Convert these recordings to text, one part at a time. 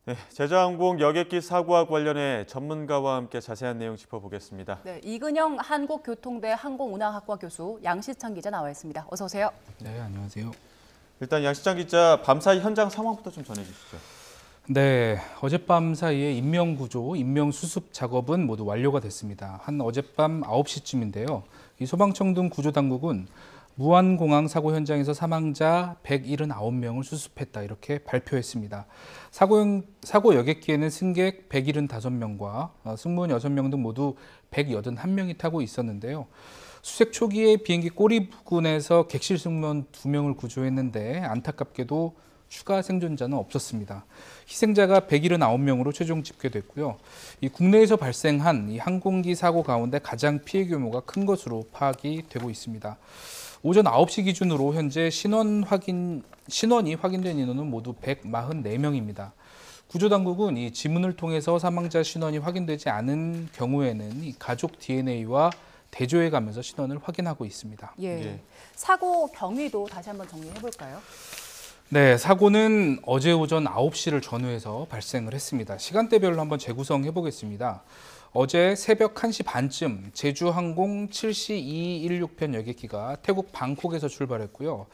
네, 제주항공 여객기 사고와 관련해 전문가와 함께 자세한 내용 짚어보겠습니다. 네, 이근영 한국교통대 항공운항학과 교수, 양시창 기자 나와 있습니다. 어서 오세요. 네, 안녕하세요. 일단 양시창 기자, 밤사이 현장 상황부터 좀 전해주시죠. 네, 어젯밤 사이에 인명구조, 인명수습 작업은 모두 완료가 됐습니다. 한 어젯밤 9시쯤인데요. 이 소방청 등 구조당국은 무안공항 사고 현장에서 사망자 179명을 수습했다 이렇게 발표했습니다. 사고 여객기에는 승객 175명과 승무원 6명 등 모두 181명이 타고 있었는데요. 수색 초기에 비행기 꼬리 부근에서 객실 승무원 2명을 구조했는데 안타깝게도 추가 생존자는 없었습니다. 희생자가 179명으로 최종 집계됐고요. 이 국내에서 발생한 이 항공기 사고 가운데 가장 피해 규모가 큰 것으로 파악이 되고 있습니다. 오전 9시 기준으로 현재 신원이 확인된 인원은 모두 144명입니다. 구조당국은 이 지문을 통해서 사망자 신원이 확인되지 않은 경우에는 이 가족 DNA와 대조해 가면서 신원을 확인하고 있습니다. 예. 사고 경위도 다시 한번 정리해 볼까요? 네, 사고는 어제 오전 9시를 전후해서 발생을 했습니다. 시간대별로 한번 재구성해 보겠습니다. 어제 새벽 1시 반쯤 제주항공 7C216편 여객기가 태국 방콕에서 출발했고요.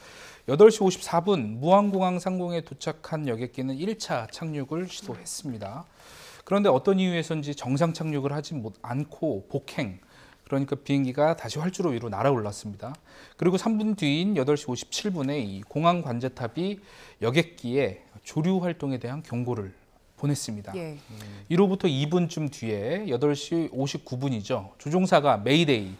8시 54분 무안공항 상공에 도착한 여객기는 1차 착륙을 시도했습니다. 그런데 어떤 이유에서인지 정상 착륙을 하지 않고 복행, 그러니까 비행기가 다시 활주로 위로 날아올랐습니다. 그리고 3분 뒤인 8시 57분에 이 공항 관제탑이 여객기에 조류 활동에 대한 경고를 보냈습니다. 예. 이로부터 2분쯤 뒤에 8시 59분이죠. 조종사가 메이데이,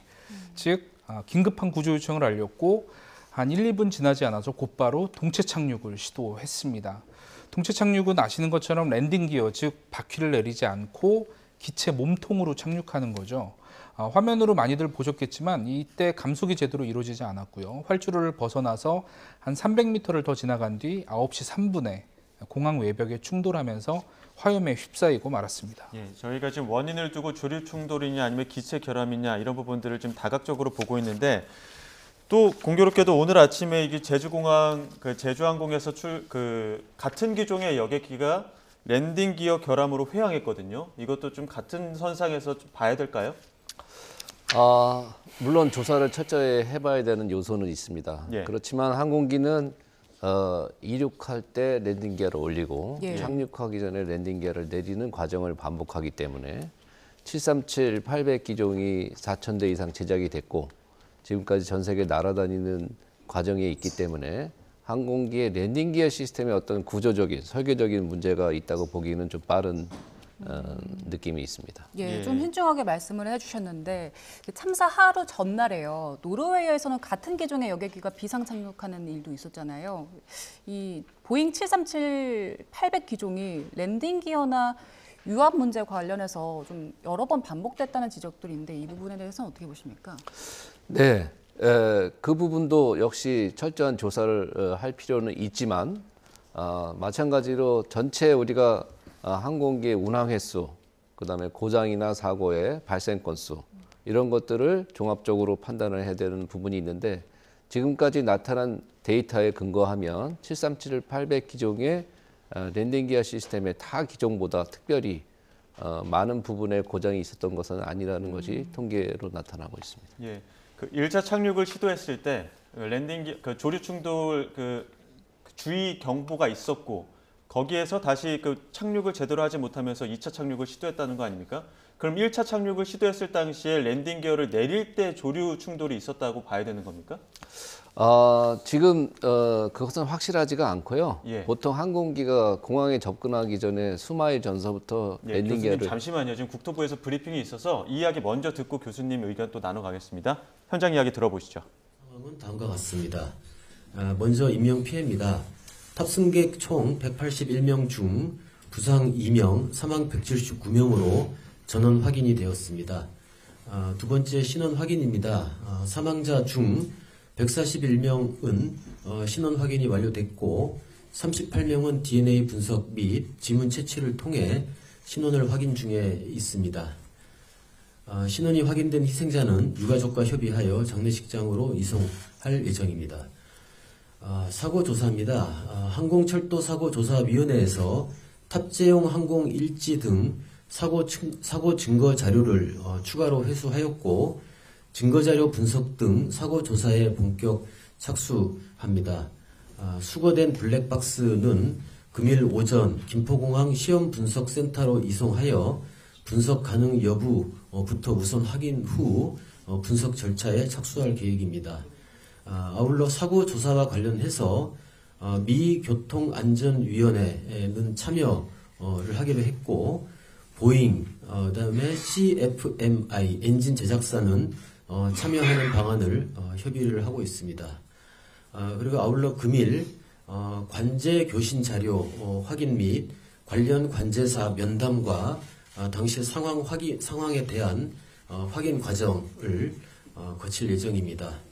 즉 긴급한 구조 요청을 알렸고 한 1, 2분 지나지 않아서 곧바로 동체 착륙을 시도했습니다. 동체 착륙은 아시는 것처럼 랜딩 기어, 즉 바퀴를 내리지 않고 기체 몸통으로 착륙하는 거죠. 화면으로 많이들 보셨겠지만 이때 감속이 제대로 이루어지지 않았고요. 활주로를 벗어나서 한 300m를 더 지나간 뒤 9시 3분에 공항 외벽에 충돌하면서 화염에 휩싸이고 말았습니다. 예, 저희가 지금 원인을 두고 조류 충돌이냐 아니면 기체 결함이냐 이런 부분들을 좀 다각적으로 보고 있는데 또 공교롭게도 오늘 아침에 이게 제주공항 제주항공에서 같은 기종의 여객기가 랜딩 기어 결함으로 회항했거든요. 이것도 좀 같은 선상에서 좀 봐야 될까요? 물론 조사를 철저히 해봐야 되는 요소는 있습니다. 예. 그렇지만 항공기는 이륙할 때 랜딩 기어를 올리고 예. 착륙하기 전에 랜딩 기어를 내리는 과정을 반복하기 때문에 737, 800 기종이 4,000대 이상 제작이 됐고 지금까지 전 세계 날아다니는 과정에 있기 때문에 항공기의 랜딩 기어 시스템에 어떤 구조적인, 설계적인 문제가 있다고 보기는 좀 빠른 느낌이 있습니다. 예, 좀 신중하게 말씀을 해주셨는데 참사 하루 전날에요. 노르웨이에서는 같은 기종의 여객기가 비상 착륙하는 일도 있었잖아요. 이 보잉 737-800 기종이 랜딩 기어나 유압 문제 관련해서 좀 여러 번 반복됐다는 지적들이 있는데 이 부분에 대해서는 어떻게 보십니까? 네, 그 부분도 역시 철저한 조사를 할 필요는 있지만 마찬가지로 전체 우리가 항공기의 운항 횟수, 그다음에 고장이나 사고의 발생 건수 이런 것들을 종합적으로 판단을 해야 되는 부분이 있는데 지금까지 나타난 데이터에 근거하면 737-800 기종의 랜딩 기어 시스템의 타 기종보다 특별히 많은 부분에 고장이 있었던 것은 아니라는 것이 통계로 나타나고 있습니다. 예, 1차 착륙을 시도했을 때 조류 충돌 주의 경보가 있었고 거기에서 다시 착륙을 제대로 하지 못하면서 2차 착륙을 시도했다는 거 아닙니까? 그럼 1차 착륙을 시도했을 당시에 랜딩 기어를 내릴 때 조류 충돌이 있었다고 봐야 되는 겁니까? 지금 그것은 확실하지가 않고요. 예. 보통 항공기가 공항에 접근하기 전에 수마일 전서부터 예, 랜딩 교수님 기어를 잠시만요. 지금 국토부에서 브리핑이 있어서 이 이야기 먼저 듣고 교수님 의견 또 나눠가겠습니다. 현장 이야기 들어보시죠. 상황은 다음과 같습니다. 먼저 인명 피해입니다. 탑승객 총 181명 중 부상 2명, 사망 179명으로 전원 확인이 되었습니다. 두 번째 신원 확인입니다. 사망자 중 141명은 신원 확인이 완료됐고 38명은 DNA 분석 및 지문 채취를 통해 신원을 확인 중에 있습니다. 신원이 확인된 희생자는 유가족과 협의하여 장례식장으로 이송할 예정입니다. 사고 조사입니다. 항공철도 사고 조사위원회에서 탑재용 항공 일지 등 사고 증거 자료를 추가로 회수하였고 증거 자료 분석 등 사고 조사에 본격 착수합니다. 수거된 블랙박스는 금일 오전 김포공항 시험 분석 센터로 이송하여 분석 가능 여부부터 우선 확인 후 분석 절차에 착수할 계획입니다. 아울러 사고 조사와 관련해서 미 교통안전위원회는 참여를 하기로 했고 보잉, 그다음에 CFMI 엔진 제작사는 참여하는 방안을 협의를 하고 있습니다. 그리고 아울러 금일 관제 교신 자료 확인 및 관련 관제사 면담과 당시 상황에 대한 확인 과정을 거칠 예정입니다.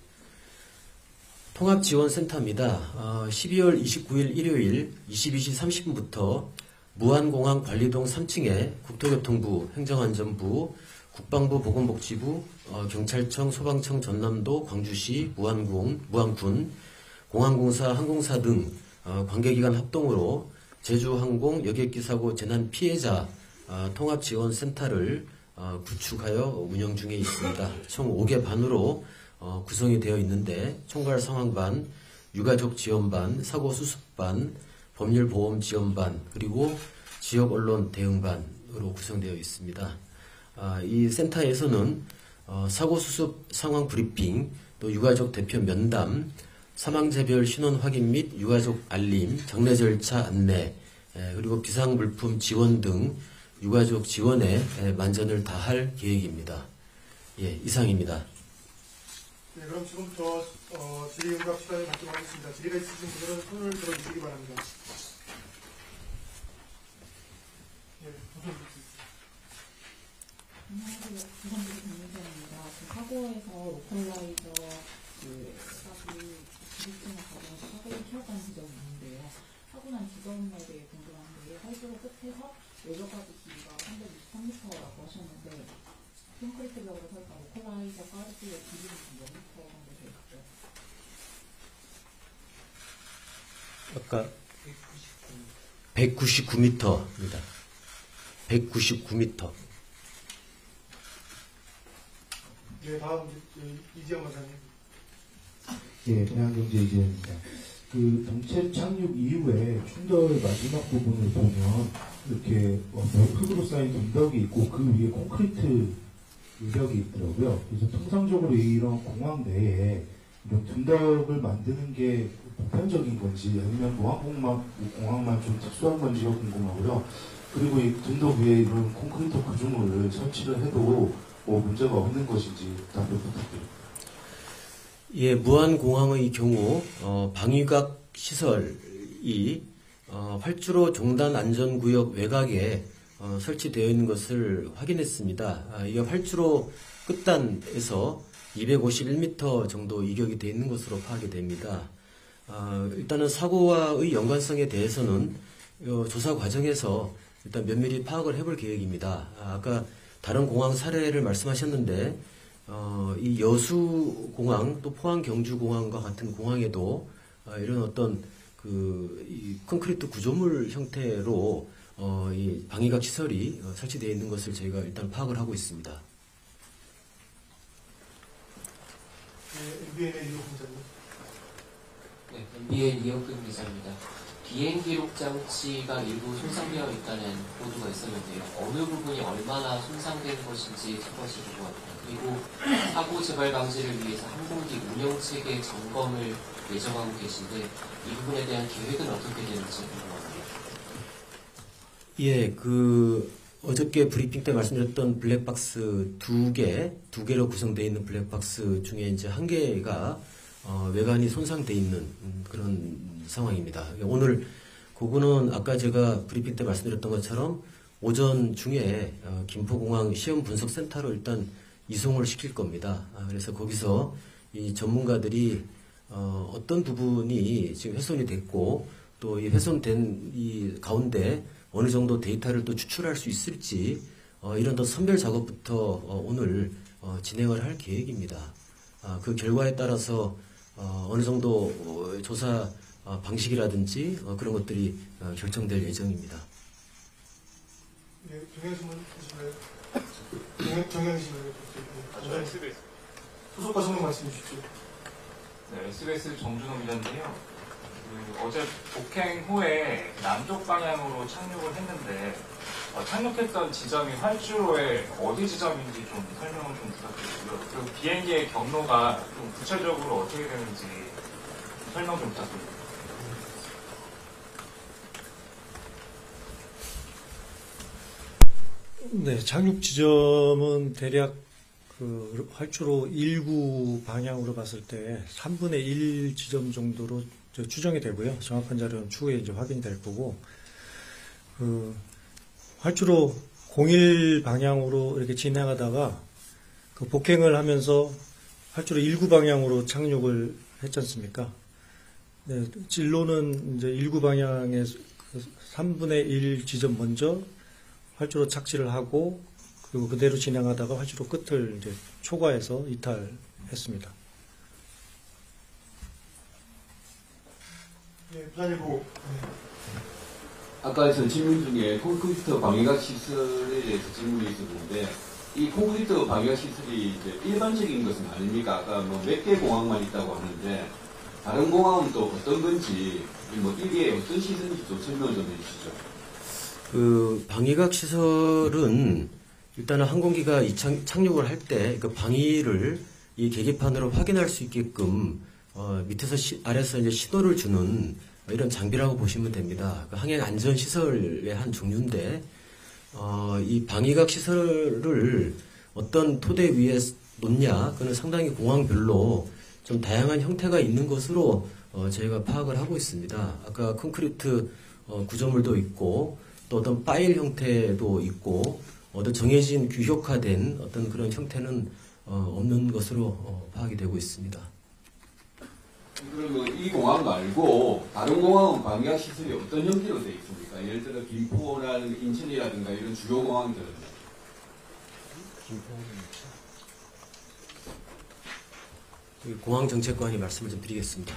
통합지원센터입니다. 12월 29일 일요일 22시 30분부터 무안공항 관리동 3층에 국토교통부, 행정안전부, 국방부, 보건복지부, 경찰청, 소방청, 전남도, 광주시, 무안군, 공항공사, 항공사 등 관계기관 합동으로 제주항공 여객기사고 재난 피해자 통합지원센터를 구축하여 운영 중에 있습니다. 총 5개 반으로 구성이 되어 있는데 총괄 상황반, 유가족 지원반, 사고 수습반, 법률 보험 지원반, 그리고 지역 언론 대응반으로 구성되어 있습니다. 이 센터에서는 사고 수습 상황 브리핑, 또 유가족 대표 면담, 사망자별 신원 확인 및 유가족 알림, 장례 절차 안내, 그리고 비상물품 지원 등 유가족 지원에 만전을 다할 계획입니다. 예, 이상입니다. 네, 그럼 지금부터 질의응답 시간을 갖도록 하겠습니다. 질의가 있으신 분들은 손을 들어주시기 바랍니다. 예, 안녕하세요. 부산구 정민선입니다. 사고에서 로컬라이저 값이 기술증을 가져와서 사고를 키웠다는 지적이 있는데요. 사고 난 지점에 대해 궁금한데 활주로 끝에서 외벽까지 길이가 323m라고 하셨는데 콘크리트 벽으로 설까 로컬라이저 가스의 길이는 몇 미터 정도 될까요? 아까 199m입니다. 199m. 네, 다음 이지영 원장님. 예, 대한경제 이재현입니다. 그 정체 착륙 이후에 충돌 마지막 부분을 보면 이렇게 흙으로 쌓인 둔덕이 있고 그 위에 콘크리트 유격이 있더라고요. 그래서 통상적으로 이런 공항 내에 이런 둔덕을 만드는 게 보편적인 건지 아니면 공항만 좀 특수한 건지가 궁금하고요. 그리고 이 둔덕 위에 이런 콘크리트 구조물을 설치를 해도 문제가 없는 것인지 답변 부탁드립니다. 예, 무안공항의 경우 방위각 시설이 활주로 종단 안전구역 외곽에 설치되어 있는 것을 확인했습니다. 이게 활주로 끝단에서 251m 정도 이격이 되어 있는 것으로 파악이 됩니다. 일단은 사고와의 연관성에 대해서는 조사 과정에서 일단 면밀히 파악을 해볼 계획입니다. 아까 다른 공항 사례를 말씀하셨는데 이 여수공항 또 포항 경주공항과 같은 공항에도 이런 어떤 이 콘크리트 구조물 형태로 이 방위각 시설이 설치되어 있는 것을 저희가 일단 파악을 하고 있습니다. 네, MBN의 이호 공장님. 네, MBN 이영근 기자입니다. 비행 기록 장치가 일부 손상되어 있다는 보도가 있었는데요. 어느 부분이 얼마나 손상된 것인지 첫 번째 궁금합니다. 그리고 사고 재발 방지를 위해서 항공기 운영 체계 점검을 예정하고 계신데 이 부분에 대한 계획은 어떻게 되는지 궁금합니다. 예, 어저께 브리핑 때 말씀드렸던 블랙박스 두 개로 구성되어 있는 블랙박스 중에 이제 한 개가 외관이 손상되어 있는 그런 상황입니다. 오늘 그거는 아까 제가 브리핑 때 말씀드렸던 것처럼 오전 중에 김포공항 시험 분석센터로 일단 이송을 시킬 겁니다. 그래서 거기서 이 전문가들이 어떤 부분이 지금 훼손이 됐고 또 이 훼손된 이 가운데 어느 정도 데이터를 또 추출할 수 있을지 이런 더 선별 작업부터 오늘 진행을 할 계획입니다. 그 결과에 따라서 어느 정도 조사 방식이라든지 그런 것들이 결정될 예정입니다. 네, 경향신문 보시나요? 경향신문 SBS. 소속과 성명 말씀해 주십시오. 네, SBS 정준호 기자인데요. 어제 폭행 후에 남쪽 방향으로 착륙을 했는데 착륙했던 지점이 활주로의 어디 지점인지 좀 설명을 좀 부탁드리고요. 그리고 비행기의 경로가 좀 구체적으로 어떻게 되는지 설명 좀 부탁드립니다. 네, 착륙 지점은 대략 그 활주로 1구 방향으로 봤을 때 3분의 1 지점 정도로 추정이 되고요. 정확한 자료는 추후에 이제 확인이 될 거고, 그 활주로 01 방향으로 이렇게 진행하다가 그 폭행을 하면서 활주로 1구 방향으로 착륙을 했지 않습니까? 네, 진로는 이제 1구 방향의 그 3분의 1 지점 먼저 활주로 착지를 하고, 그리고 그대로 진행하다가 활주로 끝을 이제 초과해서 이탈했습니다. 네, 부장님 보고. 아까 전 질문 중에 콘크리트 방위각 시설에 대해서 질문이 있었는데, 이 콘크리트 방위각 시설이 이제 일반적인 것은 아닙니까? 아까 뭐 몇 개 공항만 있다고 하는데, 다른 공항은 또 어떤 건지, 뭐 이게 어떤 시설인지 좀 설명을 좀 해주시죠. 그 방위각 시설은 일단은 항공기가 착륙을 할 때 그 방위를 이 계기판으로 확인할 수 있게끔 밑에서 아래서 이제 신호를 주는 이런 장비라고 보시면 됩니다. 그 항행 안전 시설의 한 종류인데 이 방위각 시설을 어떤 토대 위에 놓냐, 그는 상당히 공항별로 좀 다양한 형태가 있는 것으로 저희가 파악을 하고 있습니다. 아까 콘크리트 구조물도 있고 또 어떤 파일 형태도 있고 어떤 정해진 규격화된 어떤 그런 형태는 없는 것으로 파악이 되고 있습니다. 그러면 이 공항 말고 다른 공항은 방위각 시설이 어떤 형태로 되어 있습니까? 예를 들어 김포라든가 인천이라든가 이런 주요 공항들은 공항정책관이 말씀을 좀 드리겠습니다.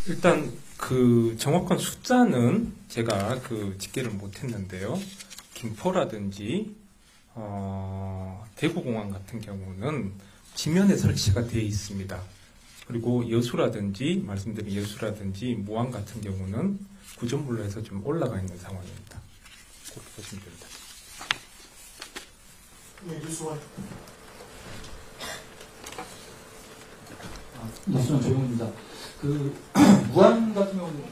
일단 그 정확한 숫자는 제가 그 집계를 못했는데요. 김포라든지 대구공항 같은 경우는 지면에 설치가 되어 있습니다. 그리고 여수라든지 말씀드린 여수라든지 무안 같은 경우는 구조물로 해서 좀 올라가 있는 상황입니다. 그렇게 보시면 됩니다. 네, 뉴스원. 뉴스원 조용입니다. 그 무안 같은 경우는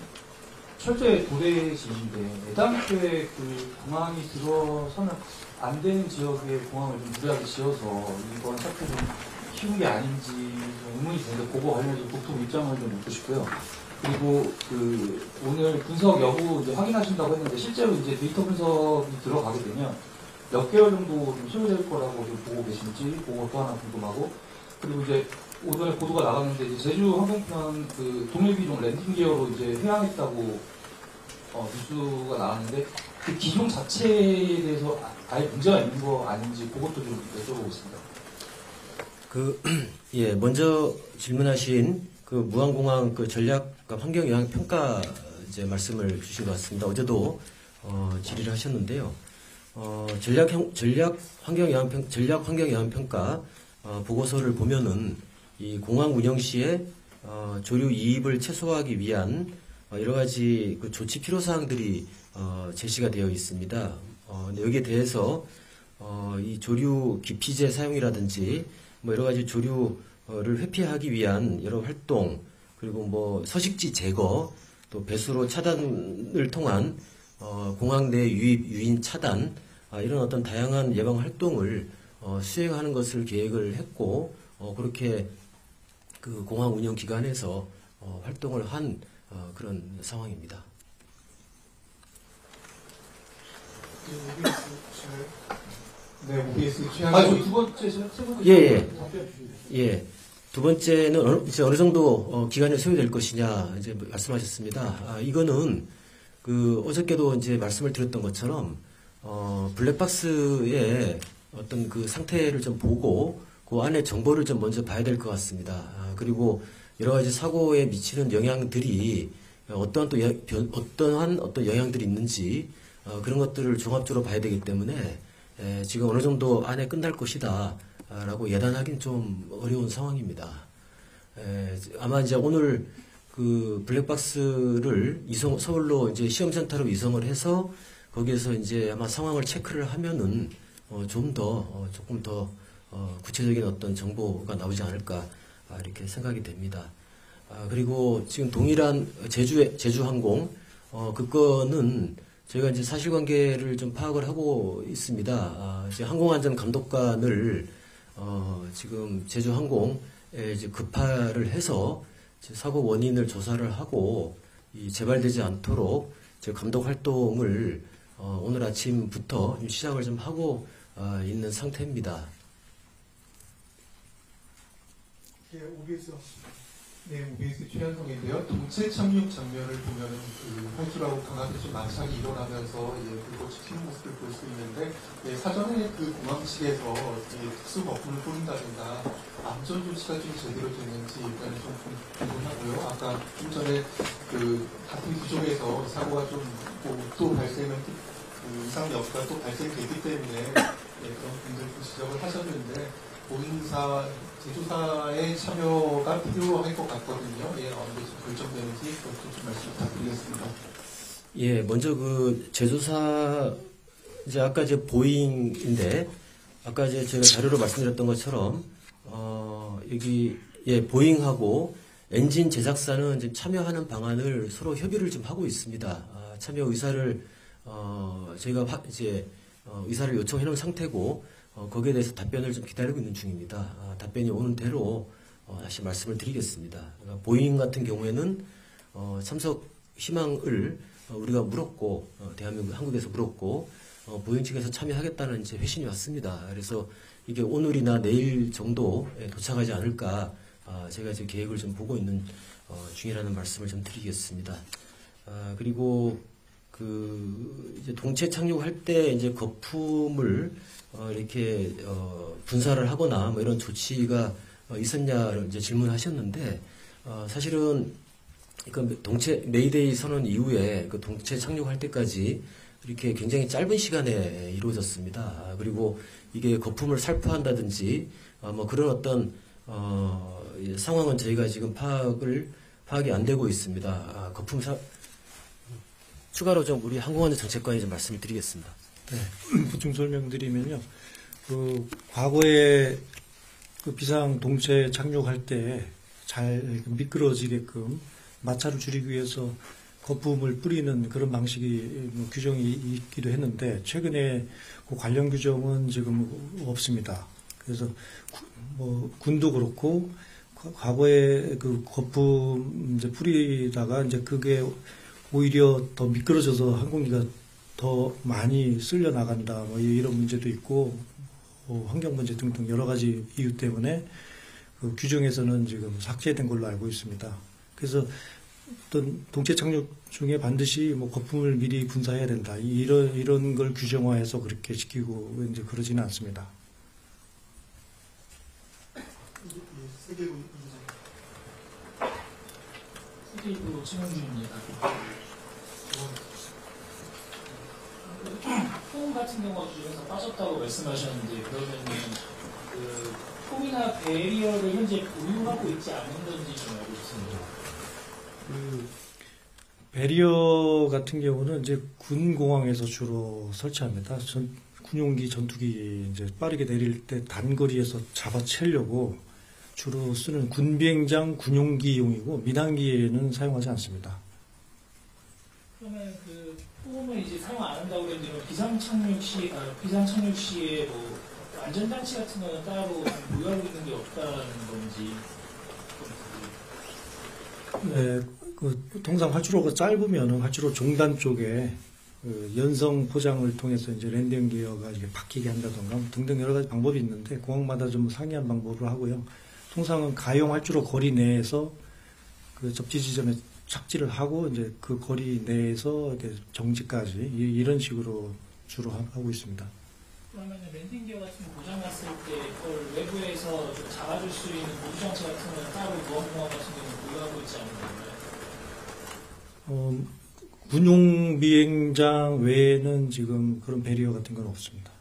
철저히 도래지인데 애당초에 그 공항이 들어서는 안 되는 지역에 공항을 좀 무리하게 지어서 이번 사태를 좀 키운 게 아닌지 좀 의문이 드는데 그거 관련해서 국토부 입장을 좀 묻고 싶고요. 그리고 그 오늘 분석 여부 이제 확인하신다고 했는데 실제로 이제 데이터 분석이 들어가게 되면 몇 개월 정도 좀 소요될 거라고 좀 보고 계신지 그거 또 하나 궁금하고, 그리고 이제 오전에 보도가 나갔는데 이제 제주 항공편 그 동일기종 랜딩 기어로 이제 회항했다고 뉴스가 나왔는데 그 기종 자체에 대해서 아예 문제가 있는 거 아닌지 그것도 좀 여쭤보겠습니다. 예, 먼저 질문하신 그 무안공항 그 전략과 환경 영향 평가 이제 말씀을 주신 것 같습니다. 어제도 질의를 하셨는데요. 전략 환경 영향 평가 보고서를 보면은 이 공항 운영 시에 조류 이입을 최소화하기 위한 여러 가지 그 조치 필요 사항들이 제시가 되어 있습니다. 근데 여기에 대해서 이 조류 기피제 사용이라든지 뭐 여러 가지 조류를 회피하기 위한 여러 활동, 그리고 뭐 서식지 제거, 또 배수로 차단을 통한 공항 내 유인 차단, 이런 어떤 다양한 예방 활동을 수행하는 것을 계획을 했고, 그렇게 그 공항 운영 기관에서 활동을 한 그런 상황입니다. 네, OBS 취향. 두 번째, 세 번째. 예. 두 번째는 이제 어느 정도 기간이 소요될 것이냐 이제 말씀하셨습니다. 이거는 그 어저께도 이제 말씀을 드렸던 것처럼 블랙박스의 어떤 그 상태를 좀 보고 그 안에 정보를 좀 먼저 봐야 될 것 같습니다. 그리고 여러 가지 사고에 미치는 영향들이 어떠한 어떤 영향들이 있는지 그런 것들을 종합적으로 봐야 되기 때문에 지금 어느 정도 안에 끝날 것이다 라고 예단하기는 좀 어려운 상황입니다. 아마 이제 오늘 그 블랙박스를 서울로 이제 시험센터로 이송을 해서 거기에서 이제 아마 상황을 체크를 하면은 조금 더 구체적인 어떤 정보가 나오지 않을까 이렇게 생각이 됩니다. 그리고 지금 동일한 제주항공 그거는 저희가 이제 사실관계를 좀 파악을 하고 있습니다. 이제 항공안전감독관을 지금 제주항공에 이제 급파를 해서 사고 원인을 조사를 하고 재발되지 않도록 감독 활동을 오늘 아침부터 시작을 좀 하고 있는 상태입니다. 예, OBS. 네, OBS 최현성인데요. 동체 착륙 장면을 보면은 그 활주로하고 강하게 좀 마찰이 일어나면서 그거 지키는 모습을 볼 수 있는데 사전에 그 공항 측에서 특수 거품을 뿌린다든가 안전 조치가 좀 제대로 됐는지 일단 좀 궁금하고요. 아까 좀 전에 그 같은 구조에서 사고가 좀 또 발생은 이상 여부가 또 발생됐기 때문에 그런 분들 지적을 하셨는데 보잉사 제조사의 참여가 필요할 것 같거든요. 어느 정도 결정되는지 그것도 좀 말씀 부탁드리겠습니다. 예, 먼저 그 제조사 이제 아까 이제 보잉인데 아까 이제 제가 자료로 말씀드렸던 것처럼 여기 보잉하고 엔진 제작사는 이제 참여하는 방안을 서로 협의를 좀 하고 있습니다. 참여 의사를 저희가 이제 의사를 요청해 놓은 상태고 거기에 대해서 답변을 좀 기다리고 있는 중입니다. 답변이 오는 대로 다시 말씀을 드리겠습니다. 그러니까 보잉 같은 경우에는 참석 희망을 우리가 물었고 대한민국 한국에서 물었고 보잉 측에서 참여하겠다는 이제 회신이 왔습니다. 그래서 이게 오늘이나 내일 정도에 도착하지 않을까 제가 이제 계획을 좀 보고 있는 중이라는 말씀을 좀 드리겠습니다. 그리고 그 이제 동체 착륙할 때 이제 거품을 이렇게 분사를 하거나 뭐 이런 조치가 있었냐를 이제 질문하셨는데 사실은 그 동체 메이데이 선언 이후에 그 동체 착륙할 때까지 이렇게 굉장히 짧은 시간에 이루어졌습니다. 그리고 이게 거품을 살포한다든지 뭐 그런 어떤 상황은 저희가 지금 파악이 안 되고 있습니다. 추가로 좀 우리 항공안전정책관이 좀 말씀을 드리겠습니다. 네, 보충 설명드리면요. 그 과거에 그 비상 동체 착륙할 때 잘 미끄러지게끔 마찰을 줄이기 위해서 거품을 뿌리는 그런 방식이 규정이 있기도 했는데 최근에 그 관련 규정은 지금 없습니다. 그래서 군도 그렇고 과거에 그 거품 이제 뿌리다가 이제 그게 오히려 더 미끄러져서 항공기가 더 많이 쓸려 나간다. 뭐 이런 문제도 있고 환경 문제 등등 여러 가지 이유 때문에 그 규정에서는 지금 삭제된 걸로 알고 있습니다. 그래서 어떤 동체 착륙 중에 반드시 뭐 거품을 미리 분사해야 된다. 이런 걸 규정화해서 그렇게 지키고 이제 그러지는 않습니다. 세계부 최명준입니다. 폼 같은 경우 중에서 빠졌다고 말씀하셨는데 그러면은 그 폼이나 베리어를 현재 보유하고 있지 않은 건지 좀 알고 싶습니다. 그 베리어 같은 경우는 이제 군 공항에서 주로 설치합니다. 군용기 전투기 이제 빠르게 내릴 때 단거리에서 잡아채려고 주로 쓰는 군비행장 군용기용이고 민항기에는 사용하지 않습니다. 그러면 그 폼을 이제 사용 안 한다고 그랬는데 비상 착륙 시에 뭐 안전장치 같은 거는 따로 보유하고 있는 게 없다는 건지. 네, 그 통상 활주로가 짧으면은 활주로 종단 쪽에 그 연성 포장을 통해서 이제 랜딩 기어가 이게 바뀌게 한다던가 등등 여러 가지 방법이 있는데 공항마다 좀 상이한 방법을 하고요. 통상은 가용 활주로 거리 내에서 그 접지 지점에 착지를 하고 이제 그 거리 내에서 이렇게 정지까지 이런 식으로 주로 하고 있습니다. 그러면 랜딩 기어 같은 거 고장 났을 때 그걸 외부에서 좀 잡아줄 수 있는 보조 장치 같은 건 따로 무항공항 같은 경우는 보유하고 있지 않은 건가요? 군용 비행장 외에는 지금 그런 배리어 같은 건 없습니다.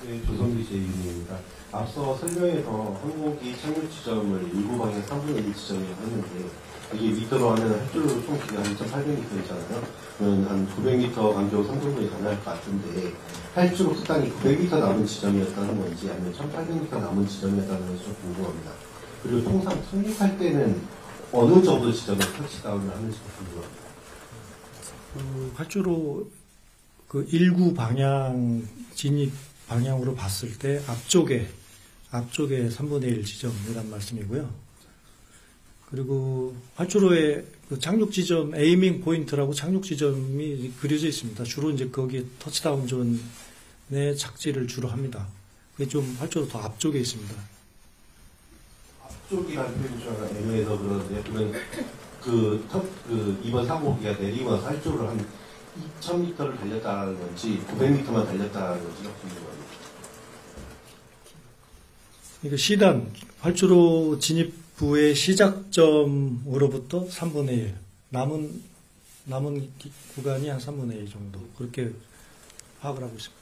네, 조성기 제2입니다. 앞서 설명에서 항공기 착륙 지점을 일부 방향 3분의 1 지점이라고 했는데 이게 미터로 하면 활주로 총 길이가 2,800m잖아요. 그러면 한 900m 간격 3분의 1 가능할 것 같은데 활주로 끝단이 900m 남은 지점이었다는 건지 아니면 1,800m 남은 지점이었다는 건지 좀 궁금합니다. 그리고 통상 착륙할 때는 어느 정도 지점에 터치다운을 하는지 궁금합니다. 활주로 그 19 방향 진입 방향으로 봤을 때 앞쪽에 3분의 1 지점이란 말씀이고요. 그리고 활주로의 그 착륙 지점 에이밍 포인트라고 착륙 지점이 그려져 있습니다. 주로 이제 거기에 터치다운 존에 착지를 주로 합니다. 그게 좀 활주로 더 앞쪽에 있습니다. 앞쪽이라는 표현이 좀 애매해서 그러는데 그러면 이번 사고기가 내리고 나서 활주로를 한 2,000m를 달렸다는 건지 900m만 달렸다는 건지 궁금합니다. 그러니까 시단 활주로 진입부의 시작점으로부터 3분의 1 남은 구간이 한 3분의 1 정도 그렇게 파악을 하고 있습니다.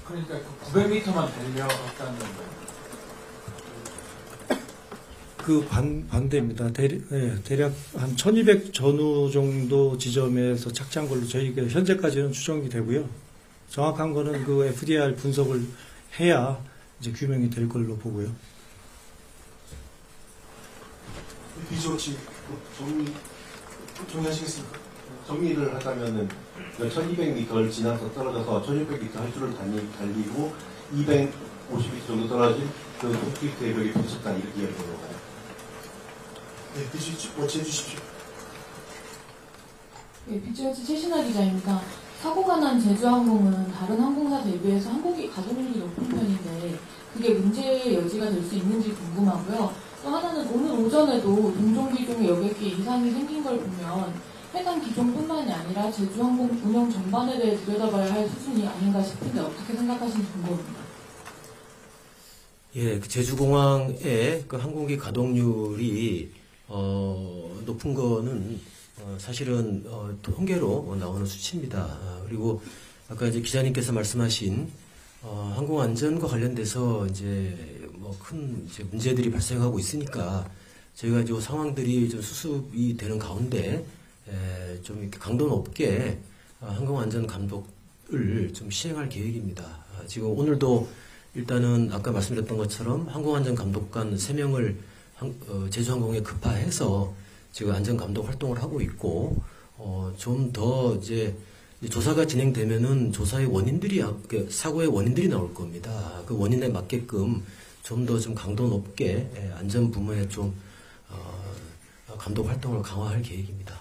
그러니까 900m만 달려갔다는 거예요. 그 반대입니다. 대략 한 1200 전후 정도 지점에서 착지한 걸로 저희가 현재까지는 추정이 되고요. 정확한 거는 그 FDR 분석을 해야 이제 규명이 될 걸로 보고요. 비조치 정리하시겠습니까? 정리를 하자면은 1200m를 지나서 떨어져서 1600m 활주로를 달리고 250m 정도 떨어진 그 콘크리트 벽에 부딪혔다 이렇게 이야기하는 건가요? 네, 비조치 해주십시오. 네, 비조치 최신아 기자입니다. 사고가 난 제주항공은 다른 항공사 대비해서 항공기 가동률이 높은 편인데 그게 문제의 여지가 될 수 있는지 궁금하고요. 또 하나는 오늘 오전에도 동종 기종의 여객기에 이상이 생긴 걸 보면 해당 기종뿐만이 아니라 제주항공 운영 전반에 대해 들여다봐야 할 수준이 아닌가 싶은데 어떻게 생각하시는지 궁금합니다. 예, 그 제주공항의 그 항공기 가동률이 높은 거는 사실은 통계로 나오는 수치입니다. 그리고 아까 이제 기자님께서 말씀하신 항공 안전과 관련돼서 이제 뭐 큰 이제 문제들이 발생하고 있으니까 저희가 이제 상황들이 좀 수습이 되는 가운데 좀 이렇게 강도 높게 항공 안전 감독을 좀 시행할 계획입니다. 지금 오늘도 일단은 아까 말씀드렸던 것처럼 항공안전감독관 3명을 제주항공에 급파해서 지금 안전감독 활동을 하고 있고, 좀 더 이제 조사가 진행되면은 조사의 원인들이, 사고의 원인들이 나올 겁니다. 그 원인에 맞게끔 좀 더 좀 강도 높게 안전 부문에 좀, 감독 활동을 강화할 계획입니다.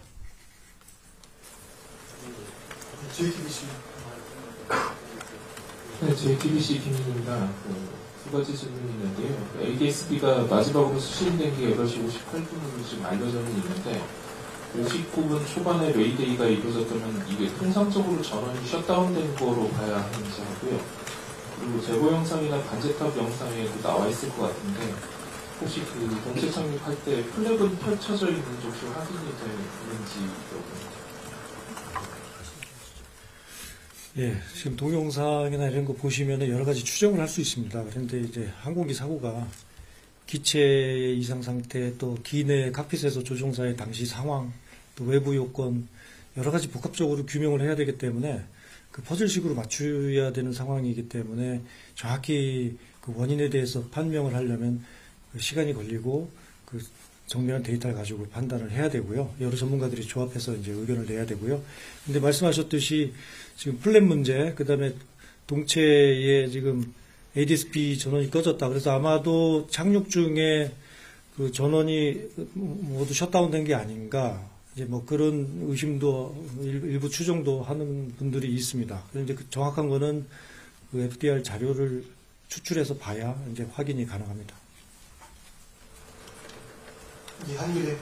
네, JTBC 김민입니다. 두 가지 질문이 있는데요. ADS-B가 마지막으로 수신된 게 8시 58분으로 지금 알려져는 있는데 59분 초반에 메이데이가 이루어졌다면 이게 통상적으로 전원이 셧다운된 거로 봐야 하는지 하고요. 그리고 제보 영상이나 관제탑 영상에도 나와 있을 것 같은데 혹시 그 동체 착륙할 때 플랩은 펼쳐져 있는지 혹시 확인이 되는지 예, 지금 동영상이나 이런 거 보시면 여러 가지 추정을 할 수 있습니다. 그런데 이제 항공기 사고가 기체 이상 상태, 또 기내 칵핏에서 조종사의 당시 상황, 또 외부 요건 여러 가지 복합적으로 규명을 해야 되기 때문에 그 퍼즐식으로 맞춰야 되는 상황이기 때문에 정확히 그 원인에 대해서 판명을 하려면 그 시간이 걸리고 그 정밀한 데이터를 가지고 판단을 해야 되고요. 여러 전문가들이 조합해서 이제 의견을 내야 되고요. 근데 말씀하셨듯이 지금 플랫 문제, 그 다음에 동체에 지금 ADS-B 전원이 꺼졌다. 그래서 아마도 착륙 중에 그 전원이 모두 셧다운된 게 아닌가. 이제 뭐 그런 의심도 일부 추정도 하는 분들이 있습니다. 그런데 그 정확한 거는 그 FDR 자료를 추출해서 봐야 이제 확인이 가능합니다. 예, 한길에.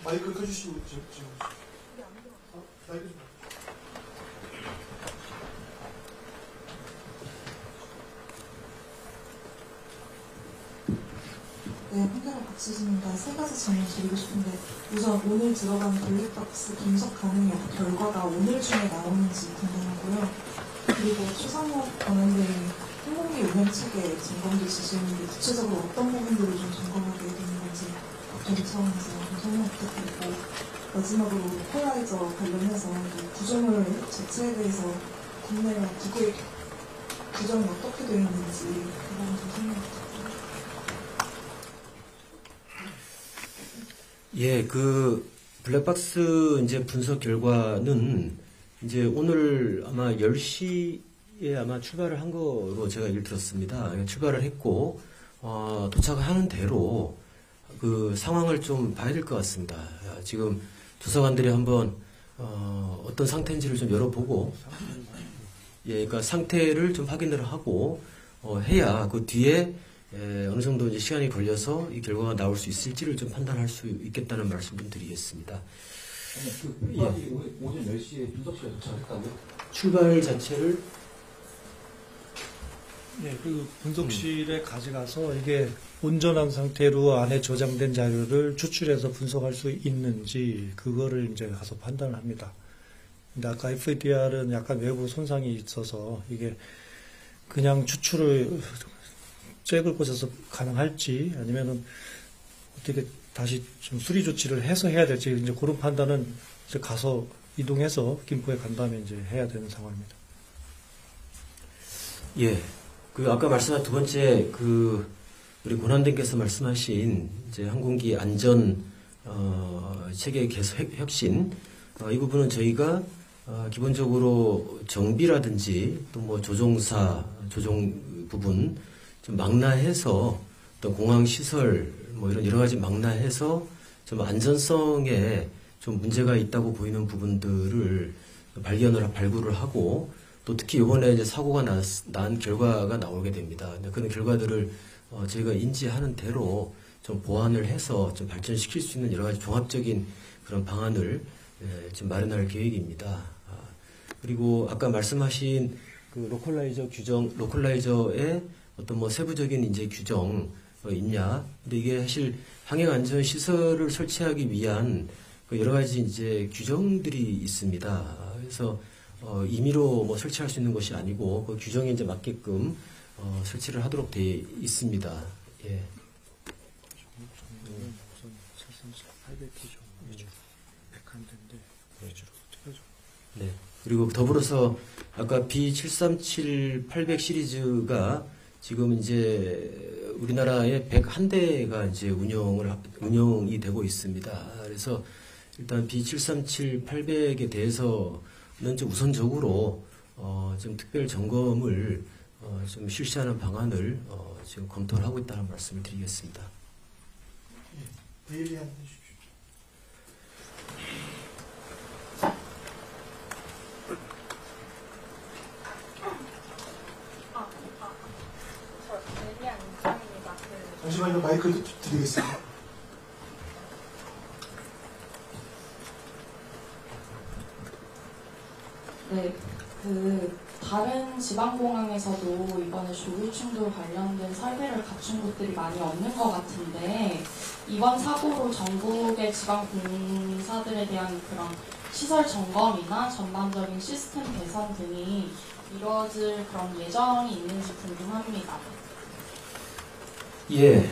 마이크 켜주시고 지금. 네, 한겨레 박수진입니다. 세 가지 질문 드리고 싶은데 우선 오늘 들어간 블랙박스 분석 가능 여부 결과가 오늘 중에 나오는지 궁금하고요. 그리고 추상욱 권한대행 항공기 운행 체계 점검도 지시했는데 구체적으로 어떤 부분들을 좀 점검하게 되는 건지 법적인 차원에서 좀 설명 부탁드리고 마지막으로 로컬라이저 관련해서 구조물 자체에 대해서 국내와 국외 규정이 어떻게 되어 있는지 그런 좀 설명 부탁드립니다. 예, 그 블랙박스 이제 분석 결과는 이제 오늘 아마 10시에 아마 출발을 한 거로 제가 얘기를 들었습니다. 출발을 했고 도착하는 대로 그 상황을 좀 봐야 될 것 같습니다. 지금 조사관들이 한번 어떤 상태인지를 좀 열어보고 예, 그러니까 상태를 좀 확인을 하고 해야 그 뒤에 어느 정도 이제 시간이 걸려서 이 결과가 나올 수 있을지를 좀 판단할 수 있겠다는 말씀 좀 드리겠습니다. 아니, 그 출발이 오전 10시에 분석실에 도착했다고요? 출발 자체를 네, 그 분석실에 가져가서 이게 온전한 상태로 안에 저장된 자료를 추출해서 분석할 수 있는지 그거를 이제 가서 판단을 합니다. 근데 아까 FDR은 약간 외부 손상이 있어서 이게 그냥 추출을 잭을 꽂아서 가능할지 아니면은 어떻게 다시 좀 수리 조치를 해서 해야 될지 이제 그런 판단은 이제 가서 이동해서 김포에 간 다음에 이제 해야 되는 상황입니다. 예, 그 아까 말씀한 두 번째 그 우리 권한대행께서 말씀하신 이제 항공기 안전 체계 개선 혁신 이 부분은 저희가 기본적으로 정비라든지 또 뭐 조종사 조종 부분 좀 망라해서 또 공항 시설 뭐 이런 여러 가지 망라해서 좀 안전성에 좀 문제가 있다고 보이는 부분들을 발굴을 하고 또 특히 이번에 이제 사고가 난 결과가 나오게 됩니다. 그런 결과들을 저희가 인지하는 대로 좀 보완을 해서 좀 발전시킬 수 있는 여러 가지 종합적인 그런 방안을 좀 마련할 계획입니다. 그리고 아까 말씀하신 그 로컬라이저 규정, 로컬라이저의 어떤 뭐 세부적인 이제 규정 있냐? 근데 이게 사실 항행 안전 시설을 설치하기 위한 그 여러 가지 이제 규정들이 있습니다. 그래서 임의로 뭐 설치할 수 있는 것이 아니고 그 규정에 이제 맞게끔 설치를 하도록 되어 있습니다. 예. 네. 그리고 더불어서 아까 B737-800 시리즈가 지금 이제 우리나라에 101대가 이제 운영이 되고 있습니다. 그래서 일단 B737-800에 대해서는 좀 우선적으로 좀 특별 점검을 좀 실시하는 방안을 지금 검토를 하고 있다는 말씀을 드리겠습니다. 데일리 한번 해주십시오. 잠시만요, 마이크 드리겠습니다. 네, 다른 지방공항에서도 이번에 조류 충돌 관련된 설비를 갖춘 곳들이 많이 없는 것 같은데 이번 사고로 전국의 지방공사들에 대한 그런 시설 점검이나 전반적인 시스템 개선 등이 이루어질 그런 예정이 있는지 궁금합니다. 예,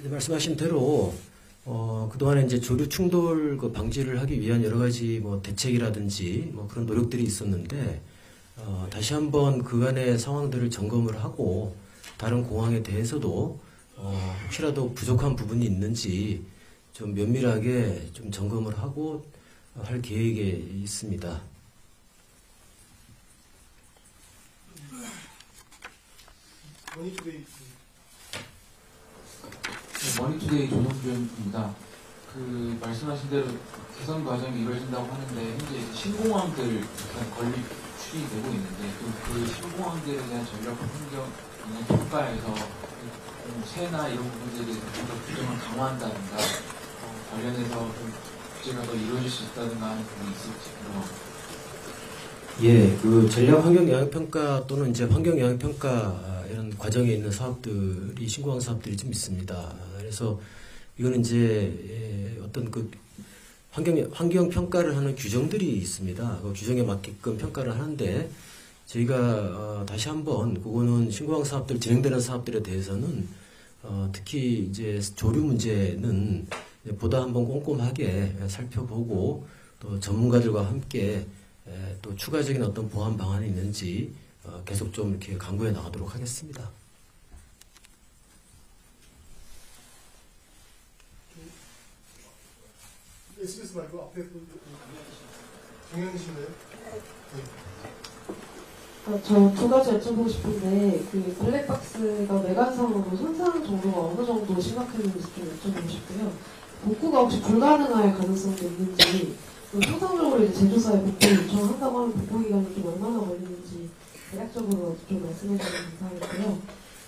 말씀하신 대로 그동안에 이제 조류 충돌 그 방지를 하기 위한 여러 가지 뭐 대책이라든지 뭐 그런 노력들이 있었는데 다시 한번 그간의 상황들을 점검을 하고 다른 공항에 대해서도 혹시라도 부족한 부분이 있는지 좀 면밀하게 좀 점검을 하고 할 계획에 있습니다. 머니투데이 조정주연입니다. 그 말씀하신 대로 개선 과정이 이루어진다고 하는데 현재 신공항들 건립이 되고 있는데 그 신공항들에 대한 전력 환경 평가에서 세나 이런 부분들에 대해서 좀 더 규정을 강화한다든가 관련해서 좀 규제가 더 이루어질 수 있다든가 하는 부분이 있을지 궁금합니다. 예, 그 전략 환경 영향 평가 또는 이제 환경 영향 평가 이런 과정에 있는 사업들이 신공항 사업들이 좀 있습니다. 그래서 이거는 이제 어떤 그 환경 평가를 하는 규정들이 있습니다. 그 규정에 맞게끔 평가를 하는데 저희가 다시 한번 그거는 신공항 사업들 진행되는 사업들에 대해서는 특히 이제 조류 문제는 보다 한번 꼼꼼하게 살펴보고 또 전문가들과 함께 또 추가적인 어떤 보완 방안이 있는지 계속 좀 이렇게 강구해 나가도록 하겠습니다. SBS 말고 앞에 분 정현이신가요? 저 두 가지 여쭤보고 싶은데 그 블랙박스가 외관상으로 손상 정도가 어느 정도 심각했는지 좀 여쭤보고 싶고요. 복구가 혹시 불가능할 가능성도 있는지, 통상적으로 이제 제조사에 복구 요청한다고 하면 복구 기간이 좀 얼마나 걸리는지 대략적으로 좀 말씀해 주시면 감사하겠고요.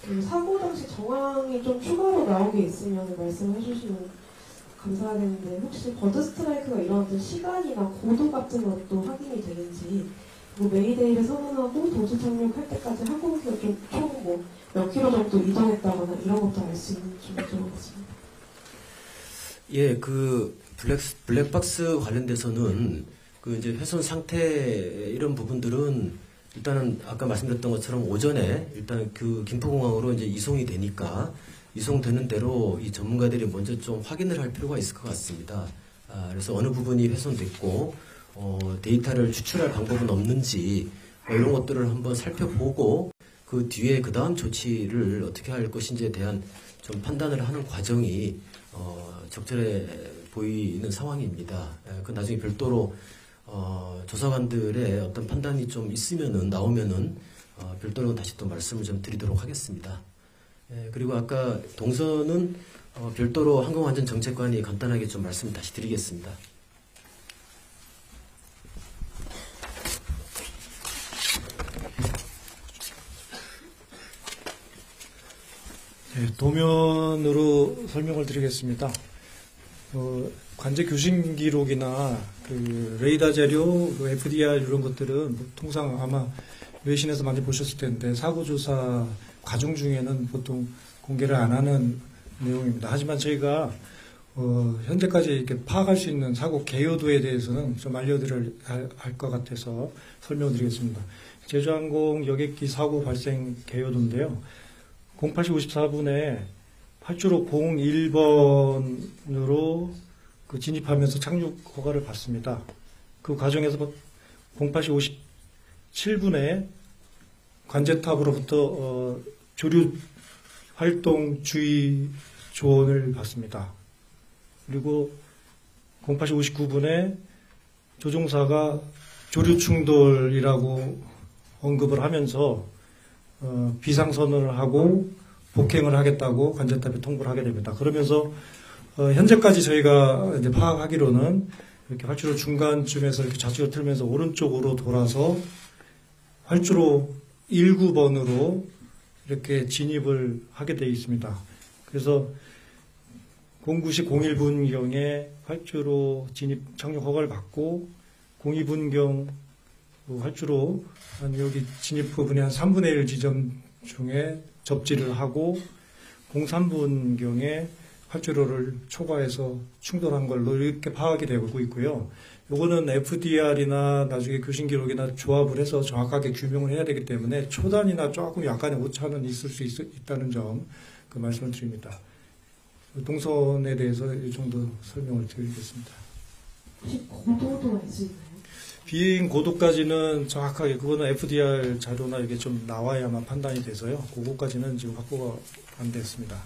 그리고 사고 당시 정황이 좀 추가로 나온 게 있으면 말씀해 주시면 감사하겠는데, 혹시 버드 스트라이크가 일어났던 시간이나 고도 같은 것도 확인이 되는지, 뭐 메이데이를 선언하고 도주 착륙할 때까지 항공기가 좀 총 뭐 몇 킬로 정도 이동했다거나 이런 것도 알 수 있는지 여쭤보겠습니다. 예, 그 블랙박스 관련돼서는 그 이제 훼손 상태 이런 부분들은 일단은 아까 말씀드렸던 것처럼 오전에 일단 그 김포공항으로 이제 이송이 되니까 이송되는 대로 이 전문가들이 먼저 좀 확인을 할 필요가 있을 것 같습니다. 그래서 어느 부분이 훼손됐고 데이터를 추출할 방법은 없는지 이런 것들을 한번 살펴보고 그 뒤에 그 다음 조치를 어떻게 할 것인지에 대한 좀 판단을 하는 과정이 적절해 보이는 상황입니다. 그 나중에 별도로 조사관들의 어떤 판단이 좀 있으면은 나오면은 별도로 다시 또 말씀을 좀 드리도록 하겠습니다. 그리고 아까 동선은 별도로 항공안전정책관이 간단하게 좀 말씀 다시 드리겠습니다. 네, 도면으로 설명을 드리겠습니다. 관제 교신 기록이나 그 레이더 자료, 그 FDR 이런 것들은 통상 아마 외신에서 많이 보셨을 텐데 사고조사 과정 중에는 보통 공개를 안 하는 내용입니다. 하지만 저희가 현재까지 이렇게 파악할 수 있는 사고 개요도에 대해서는 좀 알려드려야 할 것 같아서 설명드리겠습니다. 제주항공 여객기 사고 발생 개요도인데요. 08시 54분에 활주로 01번으로 그 진입하면서 착륙 허가를 받습니다. 그 과정에서 08시 57분에 관제탑으로부터 조류 활동 주의 조언을 받습니다. 그리고 08시 59분에 조종사가 조류 충돌이라고 언급을 하면서 비상선언을 하고 복행을 하겠다고 관제탑에 통보를 하게 됩니다. 그러면서 현재까지 저희가 이제 파악하기로는 이렇게 활주로 중간쯤에서 이렇게 좌측을 틀면서 오른쪽으로 돌아서 활주로 19번으로 이렇게 진입을 하게 되어 있습니다. 그래서 09시 01분경에 활주로 진입 착륙 허가를 받고 02분경 활주로 한 여기 진입 부분의 한 3분의 1 지점 중에 접지를 하고 03분경에 활주로를 초과해서 충돌한 걸로 이렇게 파악이 되고 있고요. 요거는 FDR이나 나중에 교신 기록이나 조합을 해서 정확하게 규명을 해야 되기 때문에 초단이나 조금 약간의 오차는 있을 수 있다는 점 그 말씀을 드립니다. 동선에 대해서 이 정도 설명을 드리겠습니다. 혹시 고도도 알 수 있나요? 비행 고도까지는 정확하게 그거는 FDR 자료나 이게 좀 나와야만 판단이 돼서요. 그거까지는 지금 확보가 안 됐습니다.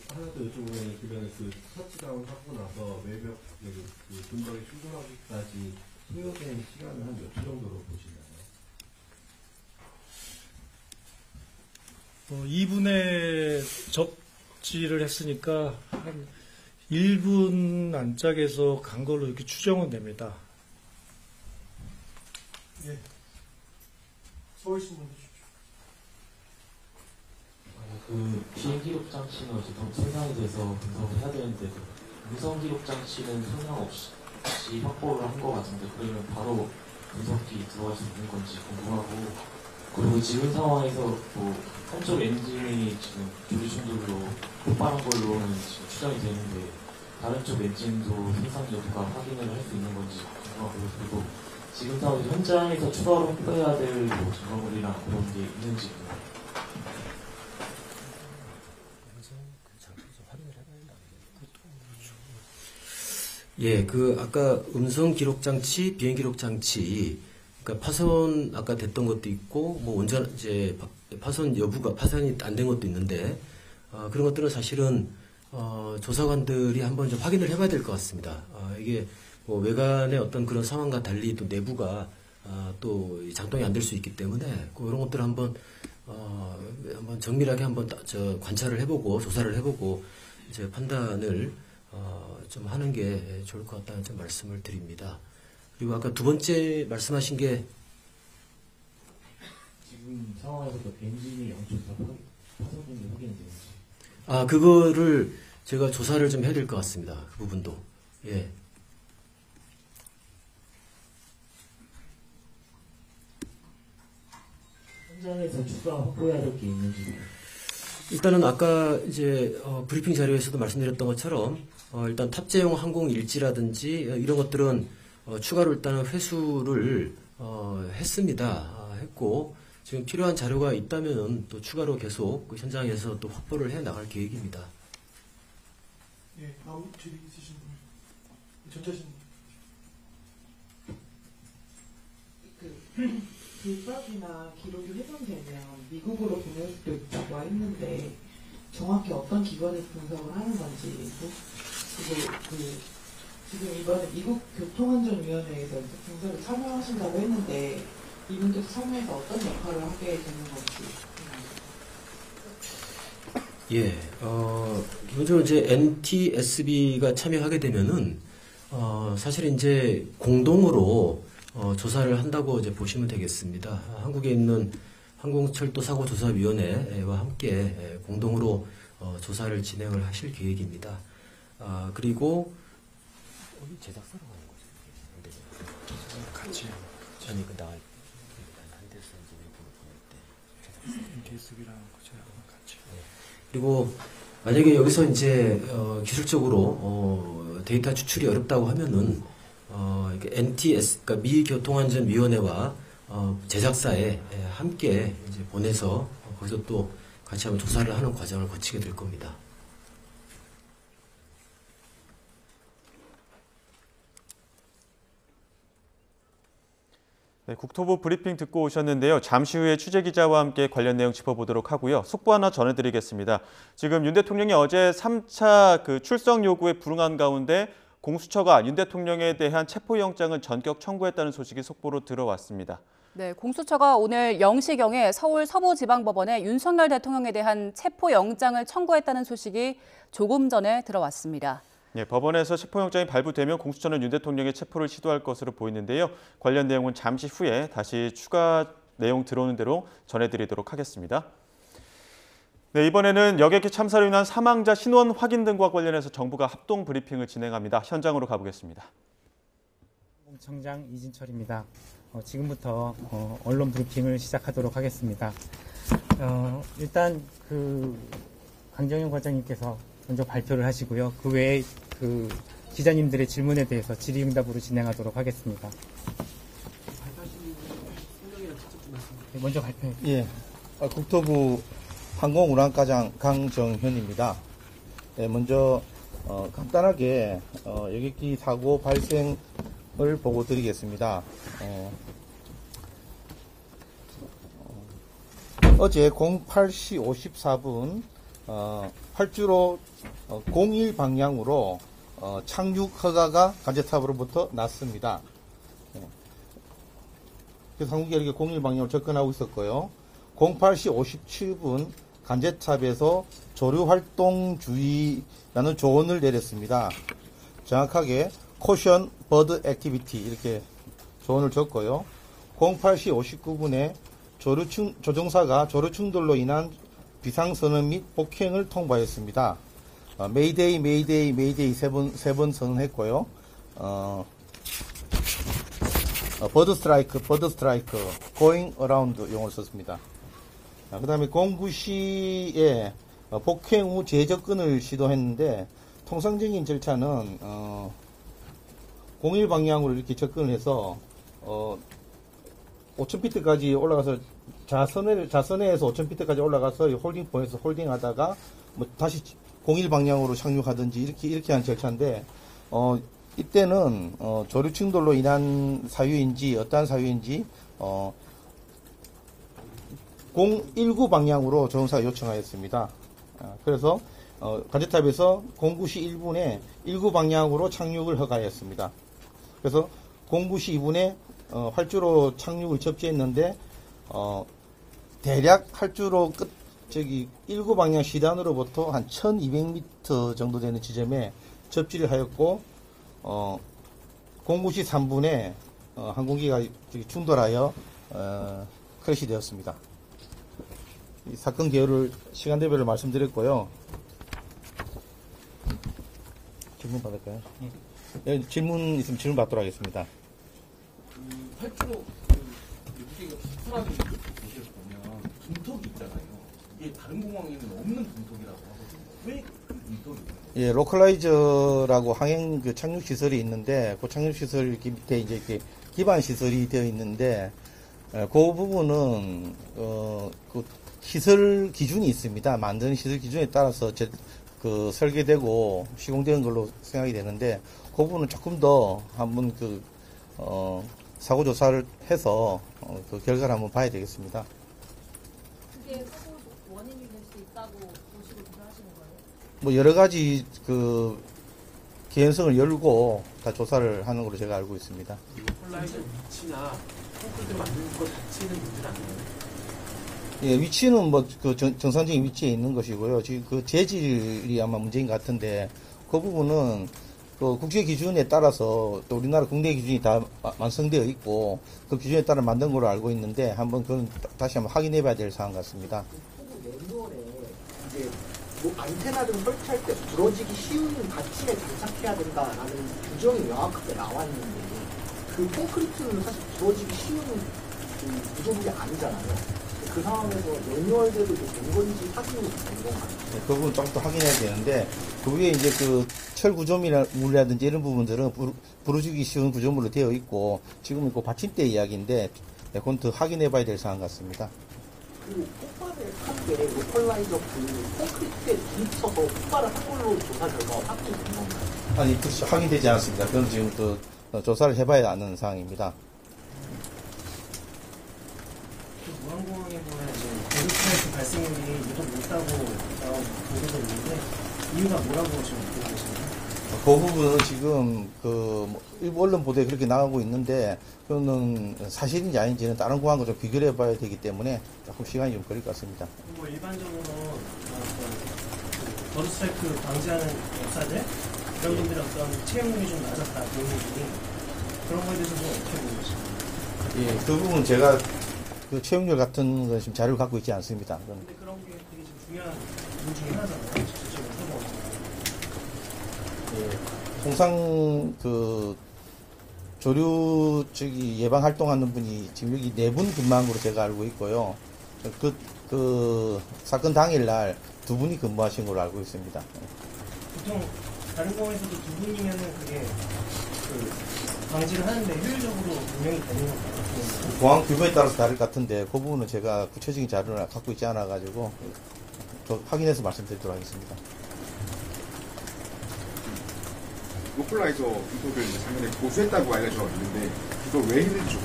하나 더 여쭤보면 그러면 그 터치다운 하고 나서 외벽 그 분박이 충돌하기까지 소요된 시간은 한 몇 초 정도로 보시나요? 2분에 접지를 했으니까 한 1분 안짝에서 간 걸로 이렇게 추정은 됩니다. 예. 서울신문 해주십시오. 그 비행 기록 장치는 어제 생산이 돼서 분석을 해야 되는데 음성 기록 장치는 손상 없이 확보를 한 것 같은데 그러면 바로 분석기 들어갈 수 있는 건지 궁금하고 그리고 지금 상황에서 뭐 한쪽 엔진이 지금 조류 충돌로 폭발한 걸로는 지금 추정이 되는데 다른 쪽 엔진도 생산 여부가 확인을 할 수 있는 건지 궁금하고요. 그리고 지금 상황에서 현장에서 추가로 확보해야 될 뭐 증거물이나 그런 게 있는지 예, 그 아까 음성 기록 장치, 비행 기록 장치, 그러니까 파손 아까 됐던 것도 있고 뭐 온전 이제 파손 여부가 파손이 안 된 것도 있는데 그런 것들은 사실은 조사관들이 한번 좀 확인을 해봐야 될 것 같습니다. 이게 뭐 외관의 어떤 그런 상황과 달리 또 내부가 또 작동이 안 될 수 있기 때문에 그런 것들을 한번 정밀하게 한번 관찰을 해보고 조사를 해보고 이제 판단을 좀 하는 게 좋을 것 같다는 좀 말씀을 드립니다. 그리고 아까 두 번째 말씀하신 게 지금 상황에서도 엔진이 양쪽 다 파손된 게 확인되는지. 그거를 제가 조사를 좀 해야 될 것 같습니다. 그 부분도. 예. 현장에서 추가 확보해야 될 게 있는지. 일단은 아까 이제 브리핑 자료에서도 말씀드렸던 것처럼 일단 탑재용 항공 일지라든지 이런 것들은 추가로 일단은 회수를 했습니다. 했고 지금 필요한 자료가 있다면은 또 추가로 계속 그 현장에서 또 확보를 해 나갈 계획입니다. 예, 다음 질의 있으신 분, 전자신. 불법이나 기록이 훼손되면 미국으로 보낼 수도 있다고 했는데 정확히 어떤 기관에서 분석을 하는 건지 그리고 지금 이번에 미국 교통안전위원회에서 분석을 참여하신다고 했는데 이분께서 참여해서 어떤 역할을 하게 되는 건지. 예, 기본적으로 이제 NTSB가 참여하게 되면은 사실 이제 공동으로 조사를 한다고 이제 보시면 되겠습니다. 한국에 있는 항공철도사고조사위원회와 함께 공동으로 조사를 진행을 하실 계획입니다. 그리고 제작사로 가는 거죠. 같이 아니 그 나갈 한대서 이제 외부로 보낼 때 NTSB랑 같이. 그리고 만약에 여기서 이제 기술적으로 데이터 추출이 어렵다고 하면은 NTS, 그러니까 미 교통안전위원회와 제작사에 함께 이제 보내서 거기서 또 같이 한번 조사를 하는 과정을 거치게 될 겁니다. 네, 국토부 브리핑 듣고 오셨는데요. 잠시 후에 취재기자와 함께 관련 내용 짚어보도록 하고요. 속보 하나 전해드리겠습니다. 지금 윤 대통령이 어제 3차 출석 요구에 불응한 가운데 공수처가 윤 대통령에 대한 체포영장을 전격 청구했다는 소식이 속보로 들어왔습니다. 네, 공수처가 오늘 0시경에 서울 서부지방법원에 윤석열 대통령에 대한 체포영장을 청구했다는 소식이 조금 전에 들어왔습니다. 네, 법원에서 체포영장이 발부되면 공수처는 윤 대통령의 체포를 시도할 것으로 보이는데요. 관련 내용은 잠시 후에 다시 추가 내용 들어오는 대로 전해드리도록 하겠습니다. 네, 이번에는 여객기 참사로 인한 사망자 신원 확인 등과 관련해서 정부가 합동 브리핑을 진행합니다. 현장으로 가보겠습니다. 청장 이진철입니다. 지금부터 언론 브리핑을 시작하도록 하겠습니다. 일단 강정현 과장님께서 먼저 발표를 하시고요. 그 외에 기자님들의 질문에 대해서 질의응답으로 진행하도록 하겠습니다. 네, 먼저 발표해 주세요. 예, 국토부 항공운항과장 강정현입니다. 네, 먼저 간단하게 여객기 사고 발생을 보고 드리겠습니다. 어제 08시 54분 활주로 01 방향으로 착륙 허가가 간제탑으로부터 났습니다. 그래서 한국이 이렇게 01 방향으로 접근하고 있었고요. 08시 57분 간제탑에서 조류활동 주의라는 조언을 내렸습니다. 정확하게 코션 버드 액티비티 이렇게 조언을 줬고요. 08시 59분에 조종사가 조류 충돌로 인한 비상선언 및 폭행을 통보했습니다. 메이데이, 메이데이, 메이데이 세 번 선언했고요. 버드 스트라이크, going around 용어를 썼습니다. 그 다음에 공구 시에 폭행 후 재접근을 시도했는데 통상적인 절차는 01 방향으로 이렇게 접근을 해서 5,000피트까지 올라가서 자선회에서 5,000피트까지 올라가서 홀딩 포인트에서 홀딩하다가 뭐 다시 01 방향으로 착륙하든지 이렇게 한 절차인데 이때는 조류 충돌로 인한 사유인지 어떠한 사유인지 019 방향으로 조종사가 요청하였습니다. 그래서 간제탑에서 09시 1분에 19 방향으로 착륙을 허가했습니다. 그래서 09시 2분에 활주로 착륙을 접지했는데 대략 활주로 19 방향 시단으로부터 한 1200m 정도 되는 지점에 접지를 하였고 09시 3분에 항공기가 충돌하여 크래시 되었습니다. 이 사건 개요를 시간대별로 말씀드렸고요. 질문 받을까요? 네, 질문 있으면 질문 받도록 하겠습니다. 활주로 무게가 비슷하게 보시를 보면 분턱이 있잖아요. 이게 다른 공항에는 없는 분턱이라고 하거든요. 왜 그 분턱이 있나요? 예, 로컬라이저라고 항행 그 착륙 시설이 있는데 그 착륙 시설 밑에 이제 이렇게 기반 시설이 되어 있는데 그 부분은 그 시설 기준이 있습니다. 만드는 시설 기준에 따라서 그 설계되고 시공되는 걸로 생각이 되는데 그 부분은 조금 더 한번 사고 조사를 해서 그 결과를 한번 봐야 되겠습니다. 그게 사고 원인이 될 수 있다고 보시고 조사하시는 거예요? 뭐 여러 가지 그 개연성을 열고 다 조사를 하는 걸로 제가 알고 있습니다. 폴라이저 위치나 콘크리트 만드는 것 자체는 문제는 아니에요? 예, 위치는 뭐 그 정상적인 위치에 있는 것이고요. 지금 그 재질이 아마 문제인 것 같은데 그 부분은 그 국제 기준에 따라서 또 우리나라 국내 기준이 다 완성되어 있고 그 기준에 따라 만든 걸로 알고 있는데 한번 그건 다시 한번 확인해 봐야 될 사안 같습니다. 매뉴얼에 이제 뭐 안테나를 설치할 때 부러지기 쉬운 받침에 장착해야 된다라는 규정이 명확하게 나와 있는데 그 콘크리트는 사실 부러지기 쉬운 그 구조물이 아니잖아요. 그 상황에서 매뉴얼대로 된 건지 확인이 된 건가요? 네, 그 부분 좀 더 확인해야 되는데 그 위에 이제 그 철 구조물이라든지 이런 부분들은 부러지기 쉬운 구조물로 되어 있고 지금은 그 받침대 이야기인데 네, 그건 더 확인해 봐야 될 사안 같습니다. 그 폭발을 한 게 로컬라이저 그 콘크리트에 부딪혀서 폭발을 한 걸로 조사 결과가 확인된 건가요? 아니, 그렇죠. 확인되지 않았습니다. 그건 지금 또 조사를 해봐야 아는 사항입니다. 무항공항에 보면 이제 대륙스트라이크 발생률이 유독 높다고 나온 보도가 있는데 이유가 뭐라고 지금 보고 계십니까? 그 부분은 지금 일부 언론 보도에 그렇게 나가고 있는데 그거는 사실인지 아닌지는 다른 공항과 좀 비교를 해봐야 되기 때문에 조금 시간이 좀 걸릴 것 같습니다. 뭐 일반적으로 버드 스트라이크 방지하는 역사들 이런 분들의 어떤 채용률이 좀 낮았다 그런 부분이 그런 거에 대해서는 어떻게 보고 계십니까? 예, 그 부분 제가 그 채용률 같은 건 지금 자료를 갖고 있지 않습니다. 근데 그런 게 되게 좀 중요한 부분 중에 하나잖아요. 지금 사고. 예, 통상 그 조류 예방 활동하는 분이 지금 여기 4분 근무한 걸로 제가 알고 있고요. 그 사건 당일날 2분이 근무하신 걸로 알고 있습니다. 보통 다른 공항에서도 2분이면은 그게 그 방지를 하는데 효율적으로 운영이 되는 건가요? 공항 규모에 따라서 다를 것 같은데 그 부분은 제가 구체적인 자료를 갖고 있지 않아 가지고 확인해서 말씀드리도록 하겠습니다. 로컬라이저 분석을 작년에 고수했다고 알려져 있는데 이걸 왜 했는지 좀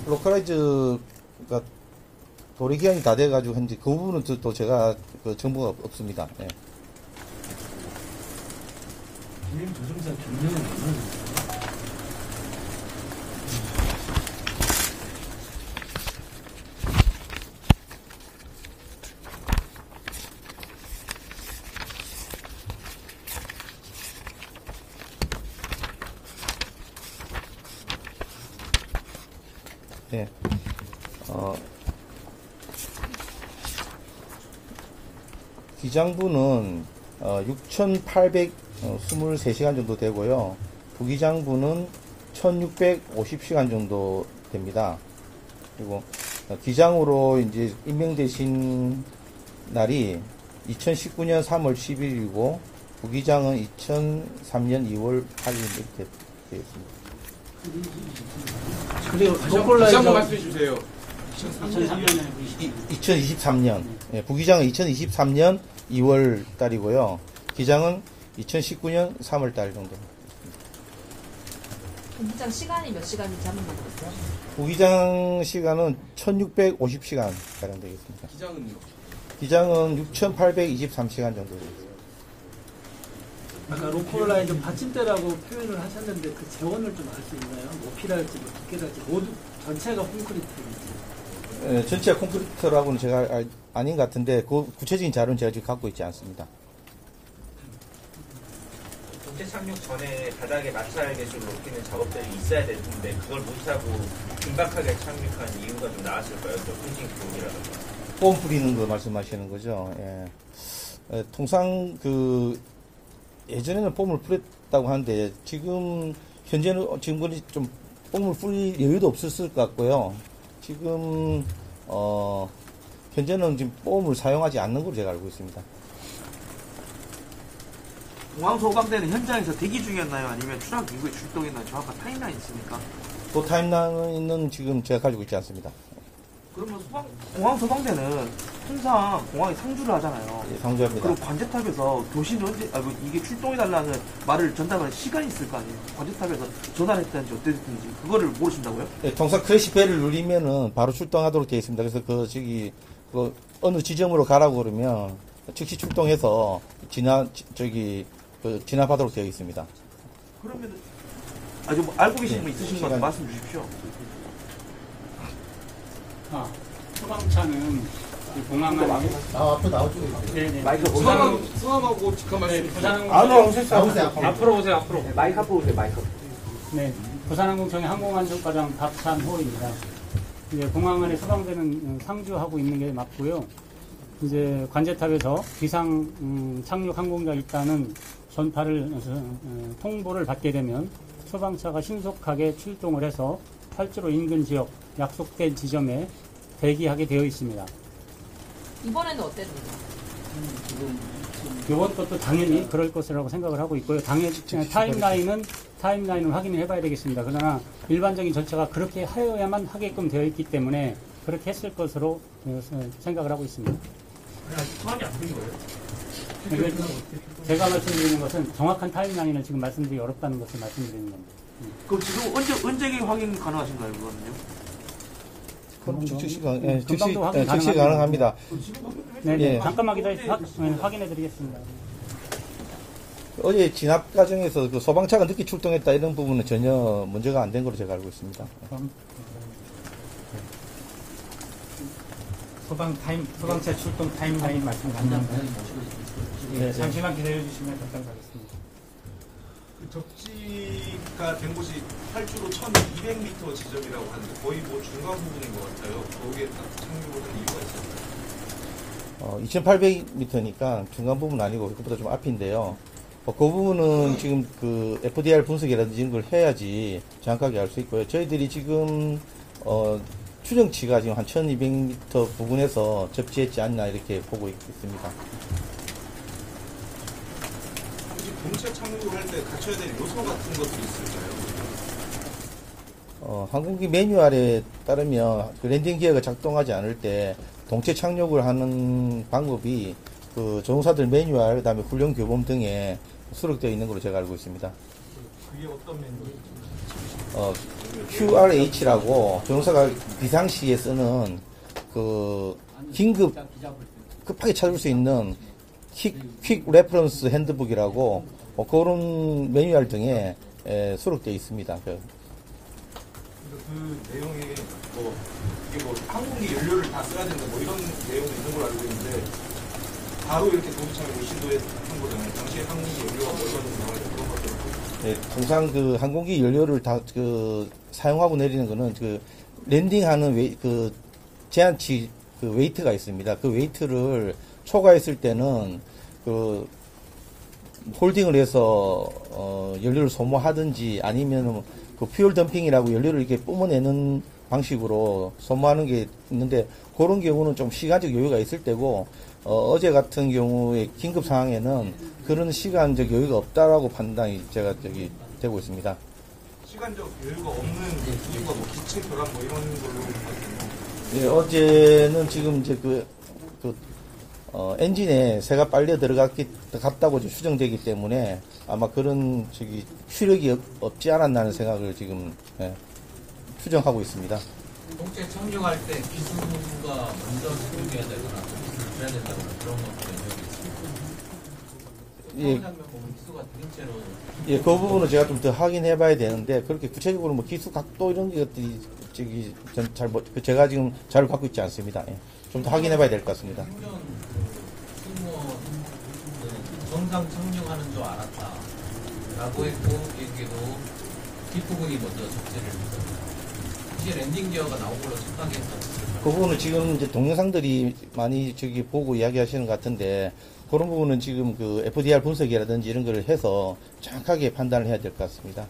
로컬라이저가 도래 기한이 다 돼가지고 현재 그 부분은 또 제가 그 정보가 없습니다. 예. 비행 조종사 경력은 없는 네. 기장부는 6,800 23시간 정도 되고요. 부기장부는 1650시간 정도 됩니다. 그리고 기장으로 이제 임명되신 날이 2019년 3월 10일이고 부기장은 2003년 2월 8일 이렇게 되어 있습니다. 그리고 다시 한번 말씀해 주세요. 2023년. 예, 부기장은 2023년 2월 달이고요. 기장은 2019년 3월 달 정도. 부기장 시간이 몇 시간인지 한번 물어보세요. 부기장 시간은 1650시간 가량 되겠습니다. 기장은요? 기장은 6823시간 정도 되겠습니다. 아까 로컬라이저 받침대라고 표현을 하셨는데 그 재원을 좀 알 수 있나요? 높이랄지 뭐 두께랄지 모두 전체가 콘크리트인지. 예, 전체가 콘크리트라고는 제가 아닌 것 같은데 그 구체적인 자료는 제가 지금 갖고 있지 않습니다. 동체 착륙 전에 바닥에 마찰 계수를 높이는 작업들이 있어야 될 텐데 그걸 못하고 긴박하게 착륙한 이유가 좀 나왔을까요? 또 핑킹 부분이라든가. 폼 뿌리는 거 말씀하시는 거죠. 예. 통상 예전에는 폼을 뿌렸다고 하는데 지금 현재는 좀 폼을 뿌릴 여유도 없었을 것 같고요. 지금 현재는 지금 폼을 사용하지 않는 걸로 제가 알고 있습니다. 공항 소방대는 현장에서 대기 중이었나요? 아니면 추락 이후에 출동했나요? 정확한 타임라인 있습니까? 그 타임라인은 지금 제가 가지고 있지 않습니다. 그러면 공항 소방대는 항상 공항에 상주를 하잖아요. 예, 상주합니다. 그럼 관제탑에서 교신은 언제, 이게 출동해달라는 말을 전달하는 시간이 있을 거 아니에요? 관제탑에서 전화했다든지 어땠든지 그거를 모르신다고요? 예, 통상 크래시 벨을 누르면은 바로 출동하도록 되어 있습니다. 그래서 어느 지점으로 가라고 그러면 즉시 출동해서 진압하도록 되어 있습니다. 그러면 뭐 알고 계시는 분 있으신 것 같아서 말씀 주십시오. 소방차는 공항 안에 앞으로 나오죠. 네네. 성함하고 직함 말씀. 부산항공 앞으로 오세요. 앞으로. 네, 마이크 앞으로 오세요. 마이크. 네, 부산항공청의 항공안전과장 박찬호입니다. 이제 공항 안에 소방대는 상주하고 있는 게 맞고요. 이제 관제탑에서 비상 착륙 항공자 일단은 전파를 통보를 받게 되면 소방차가 신속하게 출동을 해서 활주로 인근 지역 약속된 지점에 대기하게 되어 있습니다. 이번에는 어땠는지? 이번 것도 당연히 그럴 것이라고 생각을 하고 있고요. 당연히 타임라인은 확인을 해봐야 되겠습니다. 그러나 일반적인 절차가 그렇게 하여야만 하게끔 되어 있기 때문에 그렇게 했을 것으로 생각을 하고 있습니다. 소환이 안 된 거예요? 제가 말씀드리는 것은 정확한 타임라인을 지금 말씀드리기 어렵다는 것을 말씀드리는 겁니다. 그럼 지금 언제 확인 가능하신가요, 그거는요? 즉시 가능합니다. 네, 예. 잠깐만 기다리세요. 확인해드리겠습니다. 어제 진압 과정에서 소방차가 늦게 출동했다 이런 부분은 전혀 문제가 안 된 걸로 제가 알고 있습니다. 소방차 출동 타임라인 말씀 가능한가요? 네, 잠시만 기다려주시면 잠깐 가겠습니다. 접지가 된 곳이 활주로 1200m 지점이라고 하는데 거의 중간 부분인 것 같아요. 거기에 착륙을 한 이유가 있습니다. 2800m니까 중간 부분 아니고 그것보다 좀 앞인데요. 그 부분은 지금 FDR 분석이라든지 이런 걸 해야지 정확하게 알 수 있고요. 저희들이 지금 추정치가 지금 한 1200m 부근에서 접지했지 않나 이렇게 보고 있습니다. 동체 착륙을 할 때 갖춰야 될 요소 같은 것도 있을까요? 항공기 매뉴얼에 따르면 랜딩 기어가 작동하지 않을 때 동체 착륙을 하는 방법이 조종사들 매뉴얼, 그다음에 훈련 교본 등에 수록되어 있는 걸로 제가 알고 있습니다. 그게 어떤 매뉴얼이죠? QRH라고 조종사가 비상시에 쓰는 급하게 찾을 수 있는 퀵 레퍼런스 핸드북이라고 그런 매뉴얼 등에 수록되어 있습니다. 그 내용이 이게 항공기 연료를 다 써야 된다 이런 내용이 있는 걸로 알고 있는데 바로 이렇게 동체착륙을 시도한 거잖아요. 당시에 항공기 연료가 얼마나 나와요? 그런 것들. 네, 통상 항공기 연료를 다 사용하고 내리는 거는 랜딩하는 제한치 웨이트가 있습니다. 그 웨이트를 초과했을 때는 홀딩을 해서 연료를 소모하든지 아니면 그 퓨얼 덤핑이라고 연료를 이렇게 뿜어내는 방식으로 소모하는 게 있는데 그런 경우는 좀 시간적 여유가 있을 때고 어제 같은 경우에 긴급 상황에는 그런 시간적 여유가 없다라고 판단이 제가 되고 있습니다. 시간적 여유가 없는 이유가 뭐 기체 결함 뭐 이런 걸로 보거든요. 예, 어제는 지금 이제 엔진에 새가 빨려 들어갔다고 추정되기 때문에 아마 그런 추력이 없지 않았나는 생각을 지금 추정하고 있습니다. 동체 착륙할 때 기수가 먼저 착륙해야 되거나 기수를 줘야 된다거나 그런 것들은 여기 있습니다. 예. 장면 보면 기수가 드린 채로 예, 그 부분은 제가 좀 더 확인해 봐야 되는데 그렇게 구체적으로 뭐 기수 각도 이런 것들이 제가 지금 자료를 갖고 있지 않습니다. 예. 좀 더 확인해 봐야 될 것 같습니다. 정상 착륙하는 줄 알았다라고 했고 비행기도 뒷부분이 먼저 적재를 했습니다. 이제 랜딩 기어가 나온 걸로 착각했었어요. 그 부분은 지금 이제 동영상들이 많이 보고 이야기하시는 것 같은데 그런 부분은 지금 그 FDR 분석이라든지 이런 거를 해서 정확하게 판단을 해야 될 것 같습니다.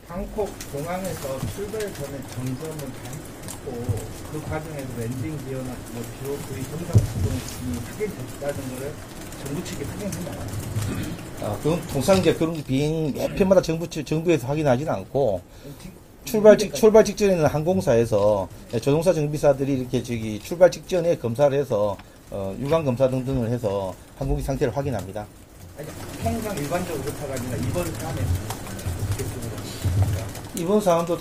방콕 공항에서 출발 전에 점검을 다 했고 그 과정에서 랜딩 기어나 뭐 비록 거의 정상 작동이 확인됐다는 거를 정부 측이 확인한다. 그건 통상 이제 그런 비행 몇 편마다 정부에서 확인하지는 않고 출발 직전에는 항공사에서 조종사 정비사들이 이렇게 출발 직전에 검사를 해서 유관 검사 등등을 해서 항공기 상태를 확인합니다. 아니, 통상 일반적으로 그렇다가 아니라 이번 사안에 이번 사안도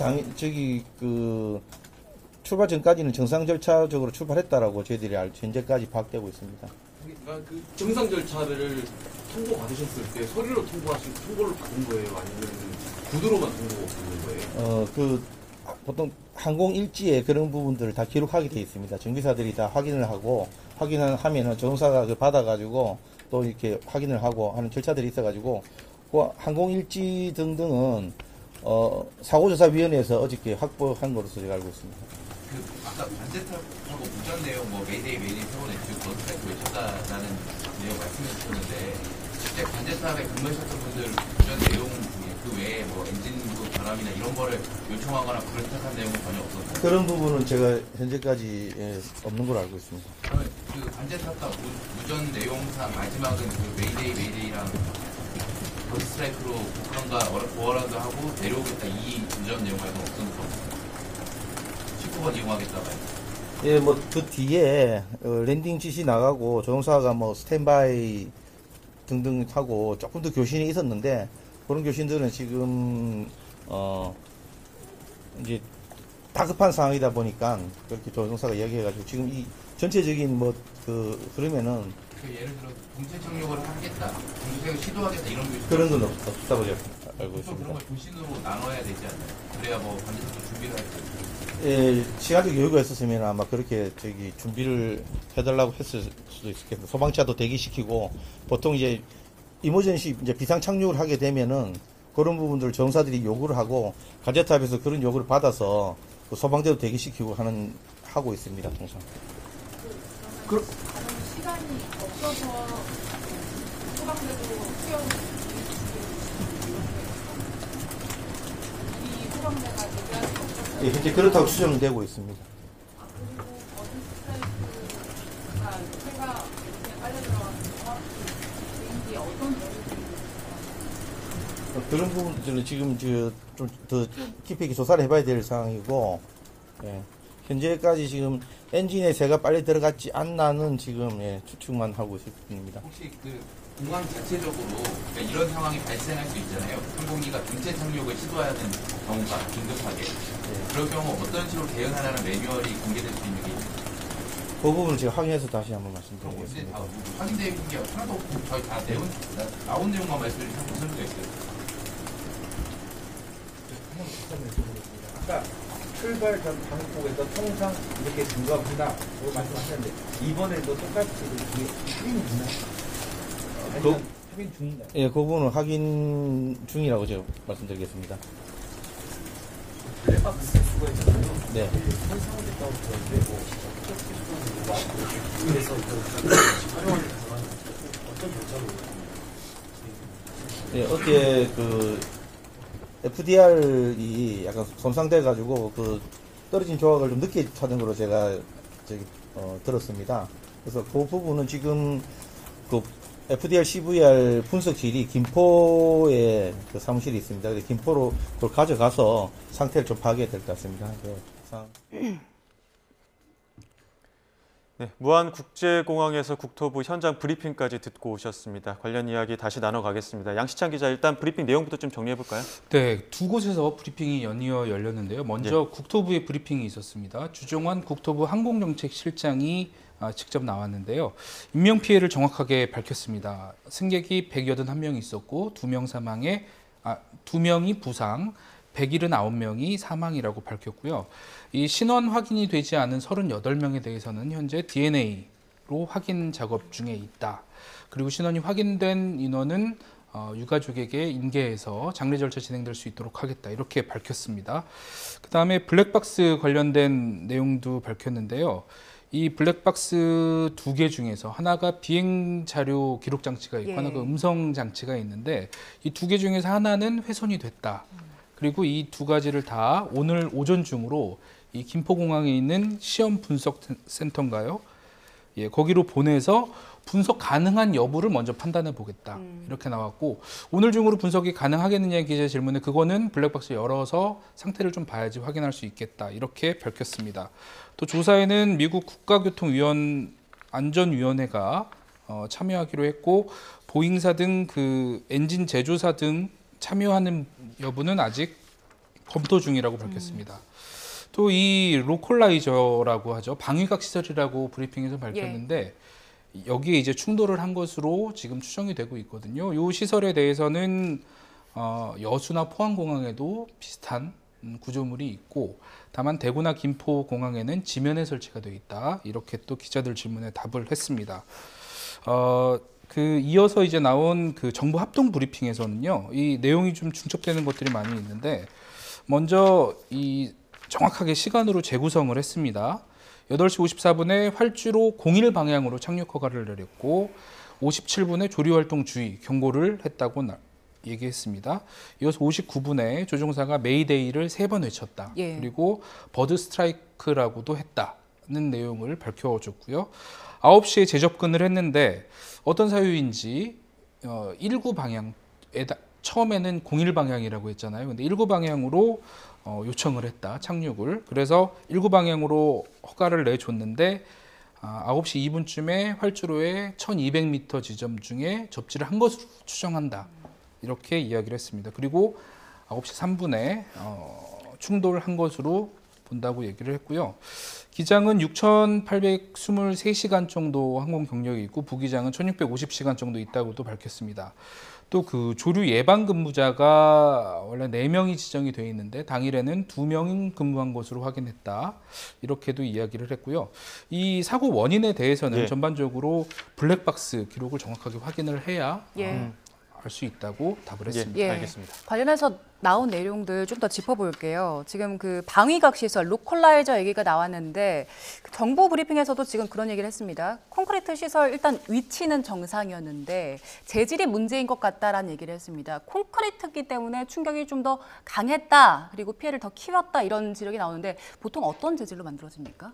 출발 전까지는 정상 절차적으로 출발했다라고 저희들이 현재까지 파악되고 있습니다. 그러니까 그 정상 절차를 통보 받으셨을 때 서류로 통보를 받은 거예요? 아니면 구두로만 통보 받은 거예요? 보통 항공 일지에 그런 부분들을 다 기록하게 되어 있습니다. 정비사들이 다 확인을 하고 하면은 조종사가 받아가지고 또 이렇게 확인을 하고 하는 절차들이 있어가지고 그 항공 일지 등등은 사고조사위원회에서 어저께 확보한 것으로 제가 알고 있습니다. 아까 관제탑하고 무전 내용 메이데이 세워냈죠. 그것까지 외쳤다라는 내용 말씀해 주셨는데 실제 관제탑에 근무하셨던 분들 무전 내용 중에 그 외에 엔진부 결함이나 이런 거를 요청하거나 부탁한 내용은 전혀 없었나요? 그런 부분은 제가 현재까지 없는 걸로 알고 있습니다. 그러면 그 관제탑과 무전 내용상 마지막은 그 메이데이랑 스트라이크로 북한과 보어라도 하고 내려오겠다 이 무전 내용 말고 없었던 거 19번 이용하겠다고요? 예, 그 뒤에 랜딩 지시 나가고 조종사가 스탠바이 등등 하고 조금 더 교신이 있었는데 그런 교신들은 지금 이제 다급한 상황이다 보니까 그렇게 조종사가 이야기해가지고 지금 이 전체적인 그러면은 예를 들어 동체 착륙을 하겠다, 동체 시도하겠다 이런 게 그런 건 없다고 제가 알고 있습니다. 그런 걸 교신으로 나눠야 되지 않나요? 그래야 관제탑도 준비를 할 수 있고. 예, 시간적 여유가 있었으면 아마 그렇게 준비를 해달라고 했을 수도 있겠습니다. 소방차도 대기시키고 보통 이제 이머전시 이제 비상 착륙을 하게 되면은 그런 부분들을 조종사들이 요구를 하고 관제탑에서 그런 요구를 받아서 소방대도 대기시키고 하고 있습니다, 통상. 시간이 없어서 소방대도 수영 이 소방대가 얘기할 수 없어서 예, 현재 그렇다고 추정되고 있습니다. 그리고 어떤 스트라이크가 해가 빨려 들어가서 비행기에 어떤 그런 부분들은 지금 좀 더 깊이 있게 조사를 해봐야 될 상황이고, 예, 현재까지 지금 엔진에 새가 빨리 들어갔지 않나는 지금 추측만 하고 있을 뿐입니다. 혹시 공항 자체적으로 이런 상황이 발생할 수 있잖아요. 항공기가 동체 착륙을 시도해야 하는 경우가 긴급하게. 그럴 경우 어떤 식으로 대응하라는 매뉴얼이 공개될 수 있는 게 있나요? 그 부분을 제가 확인해서 다시 한번 말씀드리겠습니다. 확인되어 있는 게 하나도 없고 저희 다 나온 내용만 말씀을 하고 있을 수가 있어요. 아까 출발 전 방콕에서 통상 이렇게 점검한다고 말씀하셨는데 이번에도 똑같이 확인이 되나요? 확인 중인가요? 예, 그 부분은 확인 중이라고 제가 말씀드리겠습니다. 블랙박스 수가 있잖아요. 네. 현상됐다고 그러는데 그래서 활용하는 어떤 절차로 예, 어제 그 FDR이 약간 손상돼 가지고 그 떨어진 조각을 좀 늦게 찾은 걸로 제가 들었습니다. 그래서 그 부분은 지금 그 FDR CVR 분석실이 김포에 그 사무실이 있습니다. 그래서 김포로 그걸 가져가서 상태를 좀 파악해야 될 것 같습니다. 네, 무안국제공항에서 국토부 현장 브리핑까지 듣고 오셨습니다. 관련 이야기 다시 나눠가겠습니다. 양시찬 기자, 일단 브리핑 내용부터 좀 정리해볼까요? 네, 두 곳에서 브리핑이 연이어 열렸는데요. 먼저 국토부의 브리핑이 있었습니다. 주종환 국토부 항공정책실장이 직접 나왔는데요. 인명피해를 정확하게 밝혔습니다. 승객이 181명이 있었고 2명 사망에 2명이 부상, 179명이 사망이라고 밝혔고요. 이 신원 확인이 되지 않은 38명에 대해서는 현재 DNA로 확인 작업 중에 있다. 그리고 신원이 확인된 인원은 유가족에게 인계해서 장례 절차 진행될 수 있도록 하겠다. 이렇게 밝혔습니다. 그다음에 블랙박스 관련된 내용도 밝혔는데요. 이 블랙박스 2개 중에서 하나가 비행 자료 기록 장치가 있고 하나가 음성 장치가 있는데 이 2개 중에서 하나는 훼손이 됐다. 그리고 이 두 가지를 다 오늘 오전 중으로 이 김포공항에 있는 시험 분석 센터인가요? 예, 거기로 보내서 분석 가능한 여부를 먼저 판단해 보겠다. 이렇게 나왔고 오늘 중으로 분석이 가능하겠느냐의 기자의 질문에 그거는 블랙박스 열어서 상태를 좀 봐야지 확인할 수 있겠다. 이렇게 밝혔습니다. 또 조사에는 미국 국가교통안전위원회가 참여하기로 했고 보잉사 등 그 엔진 제조사 등 참여하는 여부는 아직 검토 중이라고 밝혔습니다. 또 이 로컬라이저라고 하죠. 방위각 시설이라고 브리핑에서 밝혔는데 여기에 이제 충돌을 한 것으로 지금 추정이 되고 있거든요. 이 시설에 대해서는 여수나 포항공항에도 비슷한 구조물이 있고 다만 대구나 김포공항에는 지면에 설치가 되어 있다. 이렇게 또 기자들 질문에 답을 했습니다. 이어서 이제 나온 그 정부 합동 브리핑에서는요, 이 내용이 좀 중첩되는 것들이 많이 있는데, 먼저 이 정확하게 시간으로 재구성을 했습니다. 8시 54분에 활주로 01 방향으로 착륙 허가를 내렸고, 57분에 조리활동 주의 경고를 했다고 얘기했습니다. 이어서 59분에 조종사가 메이데이를 3번 외쳤다. 그리고 버드 스트라이크라고도 했다는 내용을 밝혀줬고요. 9시에 재접근을 했는데 어떤 사유인지 19 방향, 처음에는 01 방향이라고 했잖아요. 근데 19 방향으로 요청을 했다, 착륙을. 그래서 19 방향으로 허가를 내줬는데 9시 2분쯤에 활주로에 1200m 지점 중에 접지를 한 것으로 추정한다. 이렇게 이야기를 했습니다. 그리고 9시 3분에 충돌한 것으로 본다고 얘기를 했고요. 기장은 6,823시간 정도 항공 경력이 있고 부기장은 1,650시간 정도 있다고도 밝혔습니다. 또 그 조류 예방 근무자가 원래 4명이 지정이 되어 있는데 당일에는 2명이 근무한 것으로 확인했다. 이렇게도 이야기를 했고요. 이 사고 원인에 대해서는 전반적으로 블랙박스 기록을 정확하게 확인을 해야 알 수 있다고 답을 했습니다. 알겠습니다. 관련해서 나온 내용들 좀 더 짚어볼게요. 지금 그 방위각 시설, 로컬라이저 얘기가 나왔는데 정부 브리핑에서도 지금 그런 얘기를 했습니다. 콘크리트 시설 일단 위치는 정상이었는데 재질이 문제인 것 같다라는 얘기를 했습니다. 콘크리트기 때문에 충격이 좀 더 강했다, 그리고 피해를 더 키웠다 이런 지적이 나오는데 보통 어떤 재질로 만들어집니까?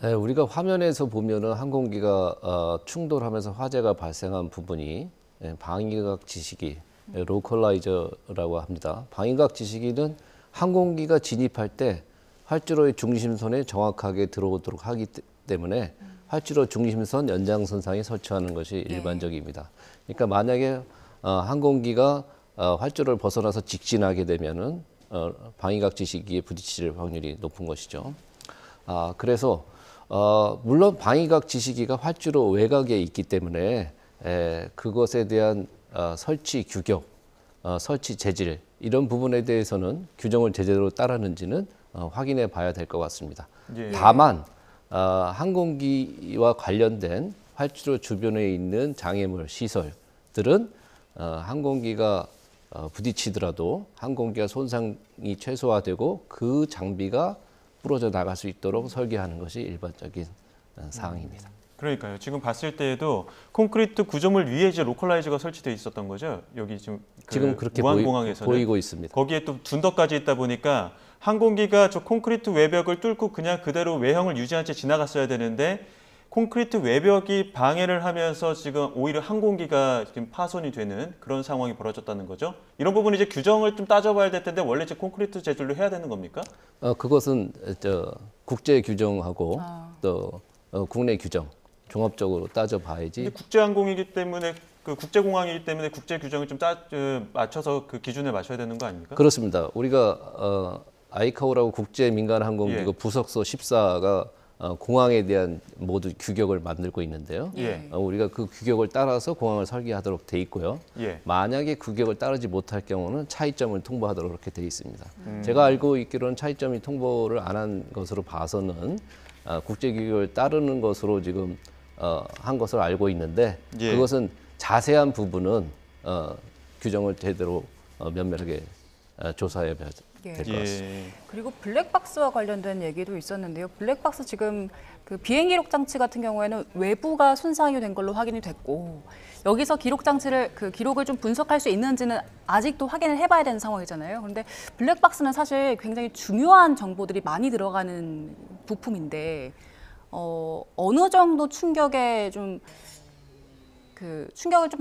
네, 우리가 화면에서 보면은 항공기가 충돌하면서 화재가 발생한 부분이 방위각 지시기, 로컬라이저라고 합니다. 방위각 지시기는 항공기가 진입할 때 활주로의 중심선에 정확하게 들어오도록 하기 때문에 활주로 중심선 연장선상에 설치하는 것이 일반적입니다. 그러니까 만약에 항공기가 활주로를 벗어나서 직진하게 되면은 방위각 지시기에 부딪힐 확률이 높은 것이죠. 그래서 물론 방위각 지시기가 활주로 외곽에 있기 때문에 그것에 대한 설치 규격, 설치 재질 이런 부분에 대해서는 규정을 제대로 따르는지는 확인해 봐야 될 것 같습니다. 다만 항공기와 관련된 활주로 주변에 있는 장애물 시설들은 항공기가 부딪히더라도 항공기가 손상이 최소화되고 그 장비가 부러져 나갈 수 있도록 설계하는 것이 일반적인 사항입니다. 그러니까요. 지금 봤을 때에도 콘크리트 구조물 위에 이제 로컬라이저가 설치되어 있었던 거죠. 여기 지금 그렇게 무한공항에서는 보이고 있습니다. 거기에 또 둔덕까지 있다 보니까 항공기가 저 콘크리트 외벽을 뚫고 그냥 그대로 외형을 유지한 채 지나갔어야 되는데 콘크리트 외벽이 방해를 하면서 지금 오히려 항공기가 지금 파손이 되는 그런 상황이 벌어졌다는 거죠. 이런 부분 이제 규정을 좀 따져봐야 될 텐데 원래 이제 콘크리트 재질로 해야 되는 겁니까? 그것은 국제 규정하고 또 국내 규정 종합적으로 따져봐야지. 근데 국제항공이기 때문에 국제공항이기 때문에 국제 규정을 좀 맞춰서 그 기준에 맞춰야 되는 거 아닙니까? 그렇습니다. 우리가 아이카오라고 국제 민간 항공기구 부석소 14가 공항에 대한 모두 규격을 만들고 있는데요. 우리가 그 규격을 따라서 공항을 설계하도록 돼 있고요. 만약에 규격을 따르지 못할 경우는 차이점을 통보하도록 그렇게 돼 있습니다. 제가 알고 있기로는 차이점이 통보를 안 한 것으로 봐서는 국제 규격을 따르는 것으로 지금 한 것을 알고 있는데 그것은 자세한 부분은 규정을 제대로 면밀하게 조사해야 될 것 같습니다. 그리고 블랙박스와 관련된 얘기도 있었는데요. 블랙박스 지금 그 비행 기록 장치 같은 경우에는 외부가 손상이 된 걸로 확인이 됐고 여기서 기록을 좀 분석할 수 있는지는 아직도 확인을 해봐야 되는 상황이잖아요. 그런데 블랙박스는 사실 굉장히 중요한 정보들이 많이 들어가는 부품인데 어느 정도 충격을 좀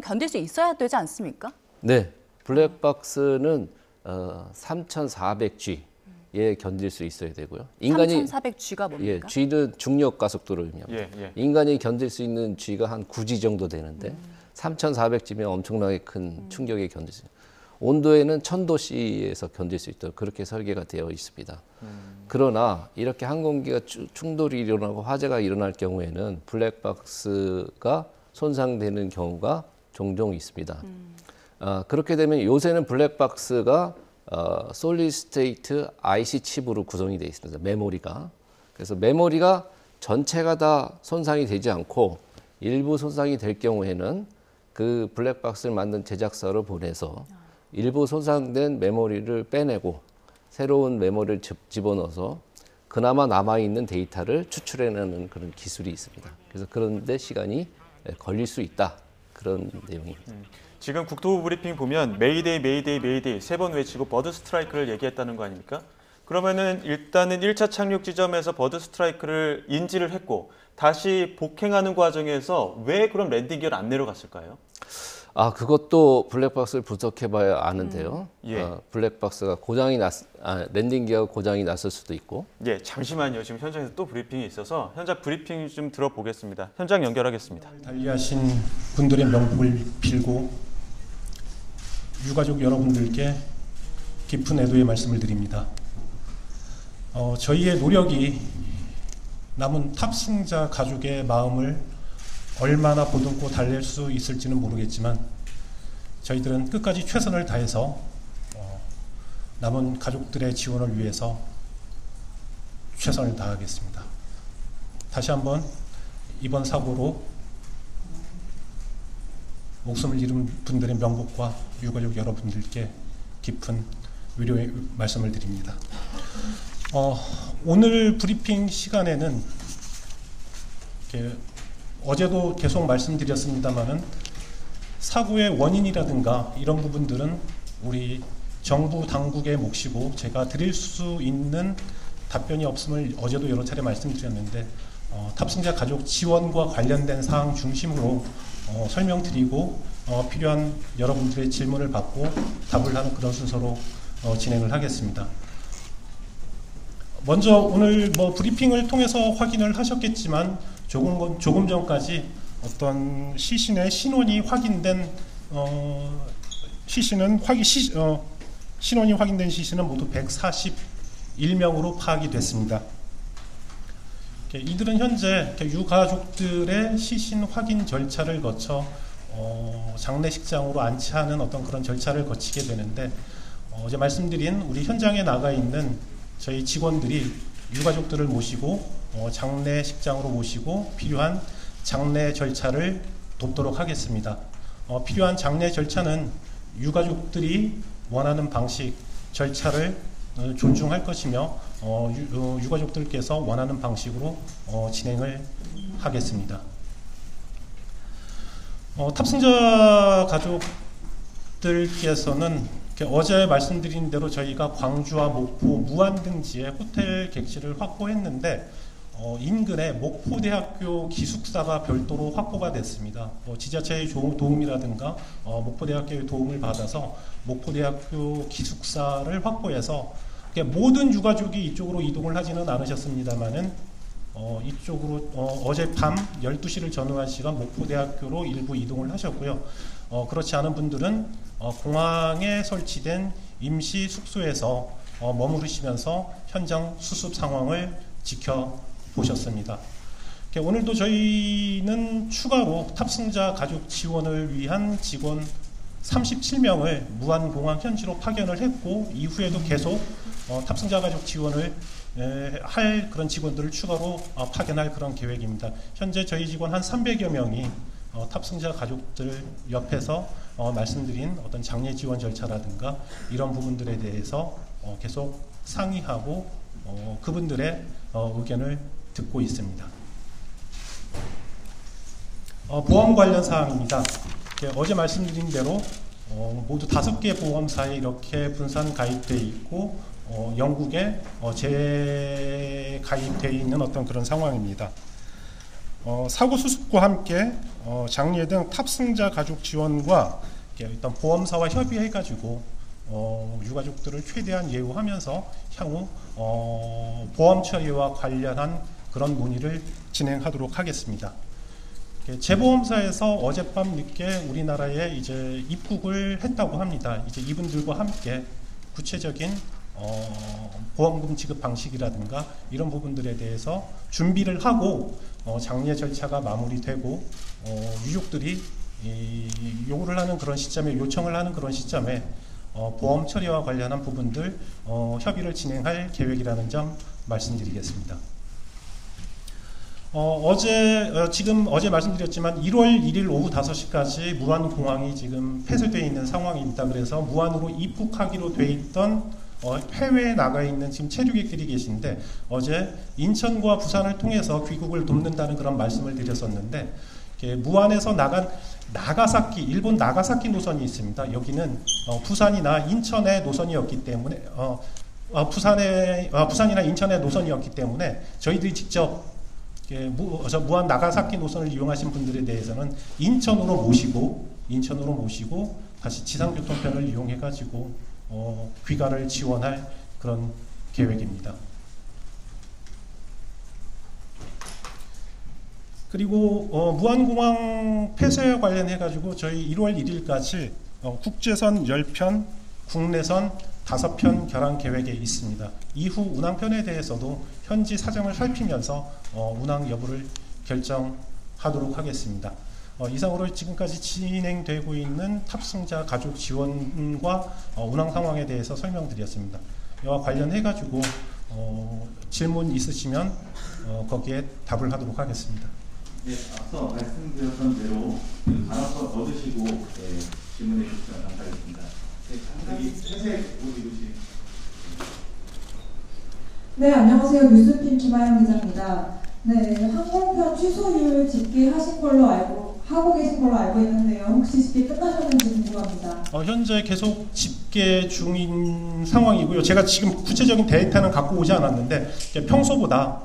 견딜 수 있어야 되지 않습니까? 네, 블랙박스는 3,400G에 견딜 수 있어야 되고요. 3,400G가 뭡니까? G는 중력 가속도를 의미합니다. 인간이 견딜 수 있는 G가 한 9G 정도 되는데 3,400G면 엄청나게 큰 충격에 견딜 수 있습니다. 온도에는 1000도씨에서 견딜 수 있도록 그렇게 설계가 되어 있습니다. 그러나 이렇게 항공기가 충돌이 일어나고 화재가 일어날 경우에는 블랙박스가 손상되는 경우가 종종 있습니다. 그렇게 되면 요새는 블랙박스가 솔리드 스테이트 IC 칩으로 구성이 되어 있습니다. 메모리가. 그래서 메모리가 전체가 다 손상이 되지 않고 일부 손상이 될 경우에는 그 블랙박스를 만든 제작사로 보내서 일부 손상된 메모리를 빼내고 새로운 메모리를 집어넣어서 그나마 남아있는 데이터를 추출해내는 그런 기술이 있습니다. 그래서 그런데 시간이 걸릴 수 있다. 그런 내용입니다. 지금 국토부 브리핑 보면 메이데이, 메이데이, 메이데이 3번 외치고 버드 스트라이크를 얘기했다는 거 아닙니까? 그러면은 일단은 1차 착륙 지점에서 버드 스트라이크를 인지를 했고 다시 복행하는 과정에서 왜 그럼 랜딩 기어를 안 내려갔을까요? 그것도 블랙박스를 분석해봐야 아는데요. 블랙박스가 랜딩 기어가 고장이 났을 수도 있고. 잠시만요. 지금 현장에서 또 브리핑이 있어서 현장 브리핑 좀 들어보겠습니다. 현장 연결하겠습니다. 달리하신 분들의 명복을 빌고 유가족 여러분들께 깊은 애도의 말씀을 드립니다. 저희의 노력이 남은 탑승자 가족의 마음을 얼마나 보듬고 달랠 수 있을지는 모르겠지만 저희들은 끝까지 최선을 다해서 남은 가족들의 지원을 위해서 최선을 다하겠습니다. 다시 한번 이번 사고로 목숨을 잃은 분들의 명복과 유가족 여러분들께 깊은 위로의 말씀을 드립니다. 오늘 브리핑 시간에는 어제도 계속 말씀드렸습니다마는 사고의 원인이라든가 이런 부분들은 우리 정부 당국의 몫이고 제가 드릴 수 있는 답변이 없음을 어제도 여러 차례 말씀드렸는데 탑승자 가족 지원과 관련된 사항 중심으로 설명드리고 필요한 여러분들의 질문을 받고 답을 하는 그런 순서로 진행을 하겠습니다. 먼저 오늘 브리핑을 통해서 확인을 하셨겠지만 조금 전까지 어떤 시신의 신원이 확인된 신원이 확인된 시신은 모두 141명으로 파악이 됐습니다. 이들은 현재 유가족들의 시신 확인 절차를 거쳐 장례식장으로 안치하는 어떤 그런 절차를 거치게 되는데 어제 말씀드린 우리 현장에 나가 있는 저희 직원들이 유가족들을 모시고 장례식장으로 모시고 필요한 장례 절차를 돕도록 하겠습니다. 필요한 장례 절차는 유가족들이 원하는 방식, 절차를 존중할 것이며 유가족들께서 원하는 방식으로 진행을 하겠습니다. 탑승자 가족들께서는 어제 말씀드린 대로 저희가 광주와 목포, 무안 등지에 호텔 객실을 확보했는데 인근에 목포대학교 기숙사가 별도로 확보가 됐습니다. 지자체의 도움이라든가 목포대학교의 도움을 받아서 목포대학교 기숙사를 확보해서 모든 유가족이 이쪽으로 이동을 하지는 않으셨습니다만은 이쪽으로 어젯밤 12시를 전후한 시간 목포대학교로 일부 이동을 하셨고요. 그렇지 않은 분들은 공항에 설치된 임시 숙소에서 머무르시면서 현장 수습 상황을 지켜보셨습니다. 오늘도 저희는 추가로 탑승자 가족 지원을 위한 직원 37명을 무안공항 현지로 파견을 했고 이후에도 계속 탑승자 가족 지원을 할 그런 직원들을 추가로 파견할 그런 계획입니다. 현재 저희 직원 한 300여 명이 탑승자 가족들 옆에서 말씀드린 어떤 장례 지원 절차라든가 이런 부분들에 대해서 계속 상의하고 그분들의 의견을 듣고 있습니다. 보험 관련 사항입니다. 어제 말씀드린 대로 모두 5개 보험사에 이렇게 분산 가입되어 있고 영국에 재가입되어 있는 어떤 그런 상황입니다. 사고 수습과 함께 장례 등 탑승자 가족 지원과 일단 보험사와 협의해가지고 유가족들을 최대한 예우하면서 향후 보험 처리와 관련한 그런 논의를 진행하도록 하겠습니다. 재보험사에서 어젯밤 늦게 우리나라에 이제 입국을 했다고 합니다. 이제 이분들과 함께 구체적인 보험금 지급 방식이라든가 이런 부분들에 대해서 준비를 하고 장례 절차가 마무리되고 유족들이 요구를 하는 그런 시점에 요청을 하는 그런 시점에 보험 처리와 관련한 부분들 협의를 진행할 계획이라는 점 말씀드리겠습니다. 어제 말씀드렸지만 1월 1일 오후 5시까지 무안공항이 지금 폐쇄되어 있는 상황입니다. 그래서 무안으로 입국하기로 돼 있던 해외에 나가 있는 지금 체류객들이 계신데 어제 인천과 부산을 통해서 귀국을 돕는다는 그런 말씀을 드렸었는데 무안에서 나간 나가사키, 일본 나가사키 노선이 있습니다. 여기는 부산이나 인천의 노선이었기 때문에 부산이나 인천의 노선이었기 때문에 저희들이 직접 무안 나가사키 노선을 이용하신 분들에 대해서는 인천으로 모시고 다시 지상교통편을 이용해 가지고 귀가를 지원할 그런 계획입니다. 그리고 무안공항 폐쇄와 관련해 가지고 저희 1월 1일까지 국제선 10편, 국내선 5편 결항 계획에 있습니다. 이후 운항편에 대해서도 현지 사정을 살피면서 운항 여부를 결정하도록 하겠습니다. 이상으로 지금까지 진행되고 있는 탑승자 가족 지원과 운항 상황에 대해서 설명드렸습니다. 이와 관련해 가지고 질문 있으시면 거기에 답을 하도록 하겠습니다. 네, 앞서 말씀드렸던 대로 단어서 얻으시고 질문해 주시면 감사하겠습니다. 여기 회색 옷 입으신. 네, 안녕하세요. 뉴스핀 김아영 기자입니다. 네, 항공편 취소율 집계하신 걸로 하고 계신 걸로 알고 있는데요. 혹시 집계 끝나셨는지 궁금합니다. 현재 계속 집계 중인 상황이고요. 제가 지금 구체적인 데이터는 갖고 오지 않았는데 평소보다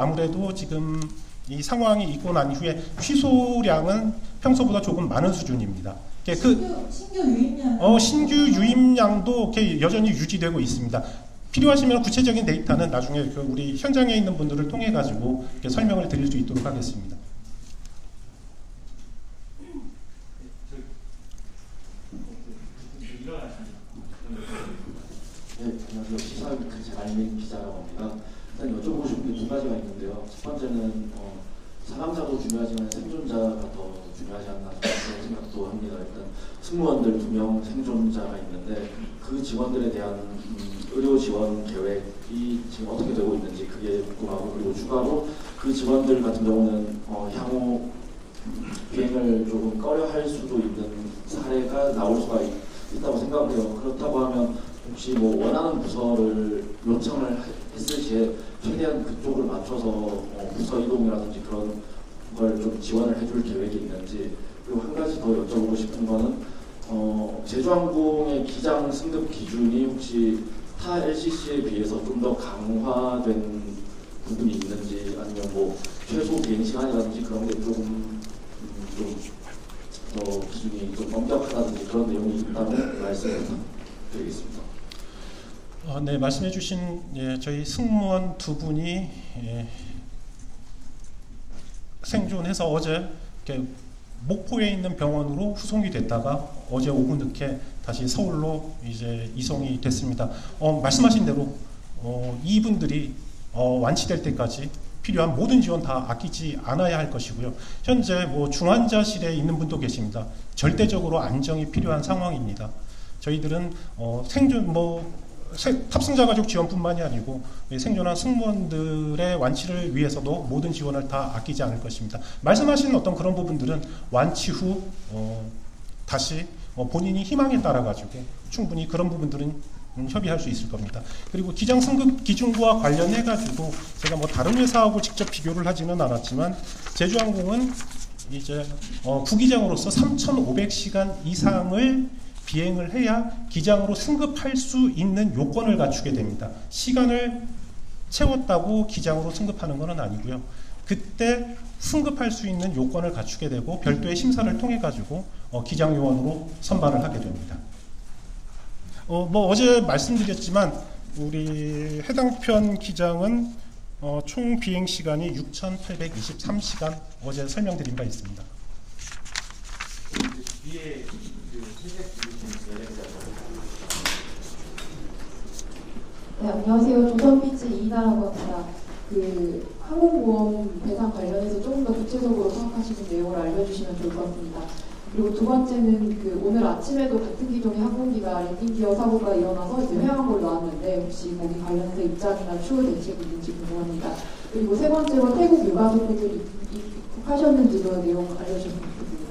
아무래도 지금 이 상황이 있고 난 이후에 취소량은 평소보다 조금 많은 수준입니다. 신규 유입량? 신규 유입량도 여전히 유지되고 있습니다. 필요하시면 구체적인 데이터는 나중에 우리 현장에 있는 분들을 통해 가지고 설명을 드릴 수 있도록 하겠습니다. 네, 안녕하세요. 시사기자 장일민 기자라고 합니다. 일단 여쭤보고 싶은 게 두 가지가 있는데요. 첫 번째는 사망자도 중요하지만 생존자가 더 중요하지 않나 그런 생각도 합니다. 일단 승무원들 2명 생존자가 있는데 그 직원들에 대한 의료 지원 계획이 지금 어떻게 되고 있는지 그게 궁금하고, 그리고 추가로 그 직원들 같은 경우는 향후 비행을 조금 꺼려할 수도 있는 사례가 나올 수가 있다고 생각해요. 그렇다고 하면 혹시 원하는 부서를 요청을 했을 시에 최대한 그쪽을 맞춰서 부서 이동이라든지 그런 걸 좀 지원을 해줄 계획이 있는지, 그리고 한 가지 더 여쭤보고 싶은 거는 제주항공의 기장 승급 기준이 혹시 타 LCC에 비해서 좀 더 강화된 부분이 있는지, 아니면 뭐 최소 비행 시간이라든지 그런 게 조금 더 기준이 좀 엄격하다든지 그런 내용이 있다면 말씀을 드리겠습니다. 네, 말씀해주신 저희 승무원 두 분이 생존해서 어제 이렇게 목포에 있는 병원으로 후송이 됐다가 어제 오후 늦게 다시 서울로 이제 이송이 됐습니다. 말씀하신 대로 이분들이 완치될 때까지 필요한 모든 지원 다 아끼지 않아야 할 것이고요. 현재 뭐 중환자실에 있는 분도 계십니다. 절대적으로 안정이 필요한 상황입니다. 저희들은 생존 탑승자 가족 지원뿐만이 아니고 생존한 승무원들의 완치를 위해서도 모든 지원을 다 아끼지 않을 것입니다. 말씀하신 어떤 그런 부분들은 완치 후 다시 본인이 희망에 따라 가지고 충분히 그런 부분들은 협의할 수 있을 겁니다. 그리고 기장 승급 기준과 관련해 가지고 제가 뭐 다른 회사하고 직접 비교를 하지는 않았지만 제주항공은 이제 부기장으로서 3,500시간 이상을 비행을 해야 기장으로 승급할 수 있는 요건을 갖추게 됩니다. 시간을 채웠다고 기장으로 승급하는 것은 아니고요. 그때 승급할 수 있는 요건을 갖추게 되고 별도의 심사를 통해 가지고 기장 요원으로 선발을 하게 됩니다. 어제 말씀드렸지만 우리 해당 편 기장은 총 비행 시간이 6,823시간 어제 설명드린 바 있습니다. 네, 안녕하세요. 조선비즈 이나라고 합니다. 그 항공보험 배상 관련해서 조금 더 구체적으로 파악하시는 내용을 알려주시면 좋을 것 같습니다. 그리고 두 번째는 그 오늘 아침에도 같은 기종의 항공기가 랜딩 기어 사고가 일어나서 이제 회항 걸로 나왔는데 혹시 거기 관련해서 입장이나 추후 대책이 있는지 궁금합니다. 그리고 세 번째로 태국 유가족분들이 입국하셨는지도 내용 알려주시면 좋겠습니다.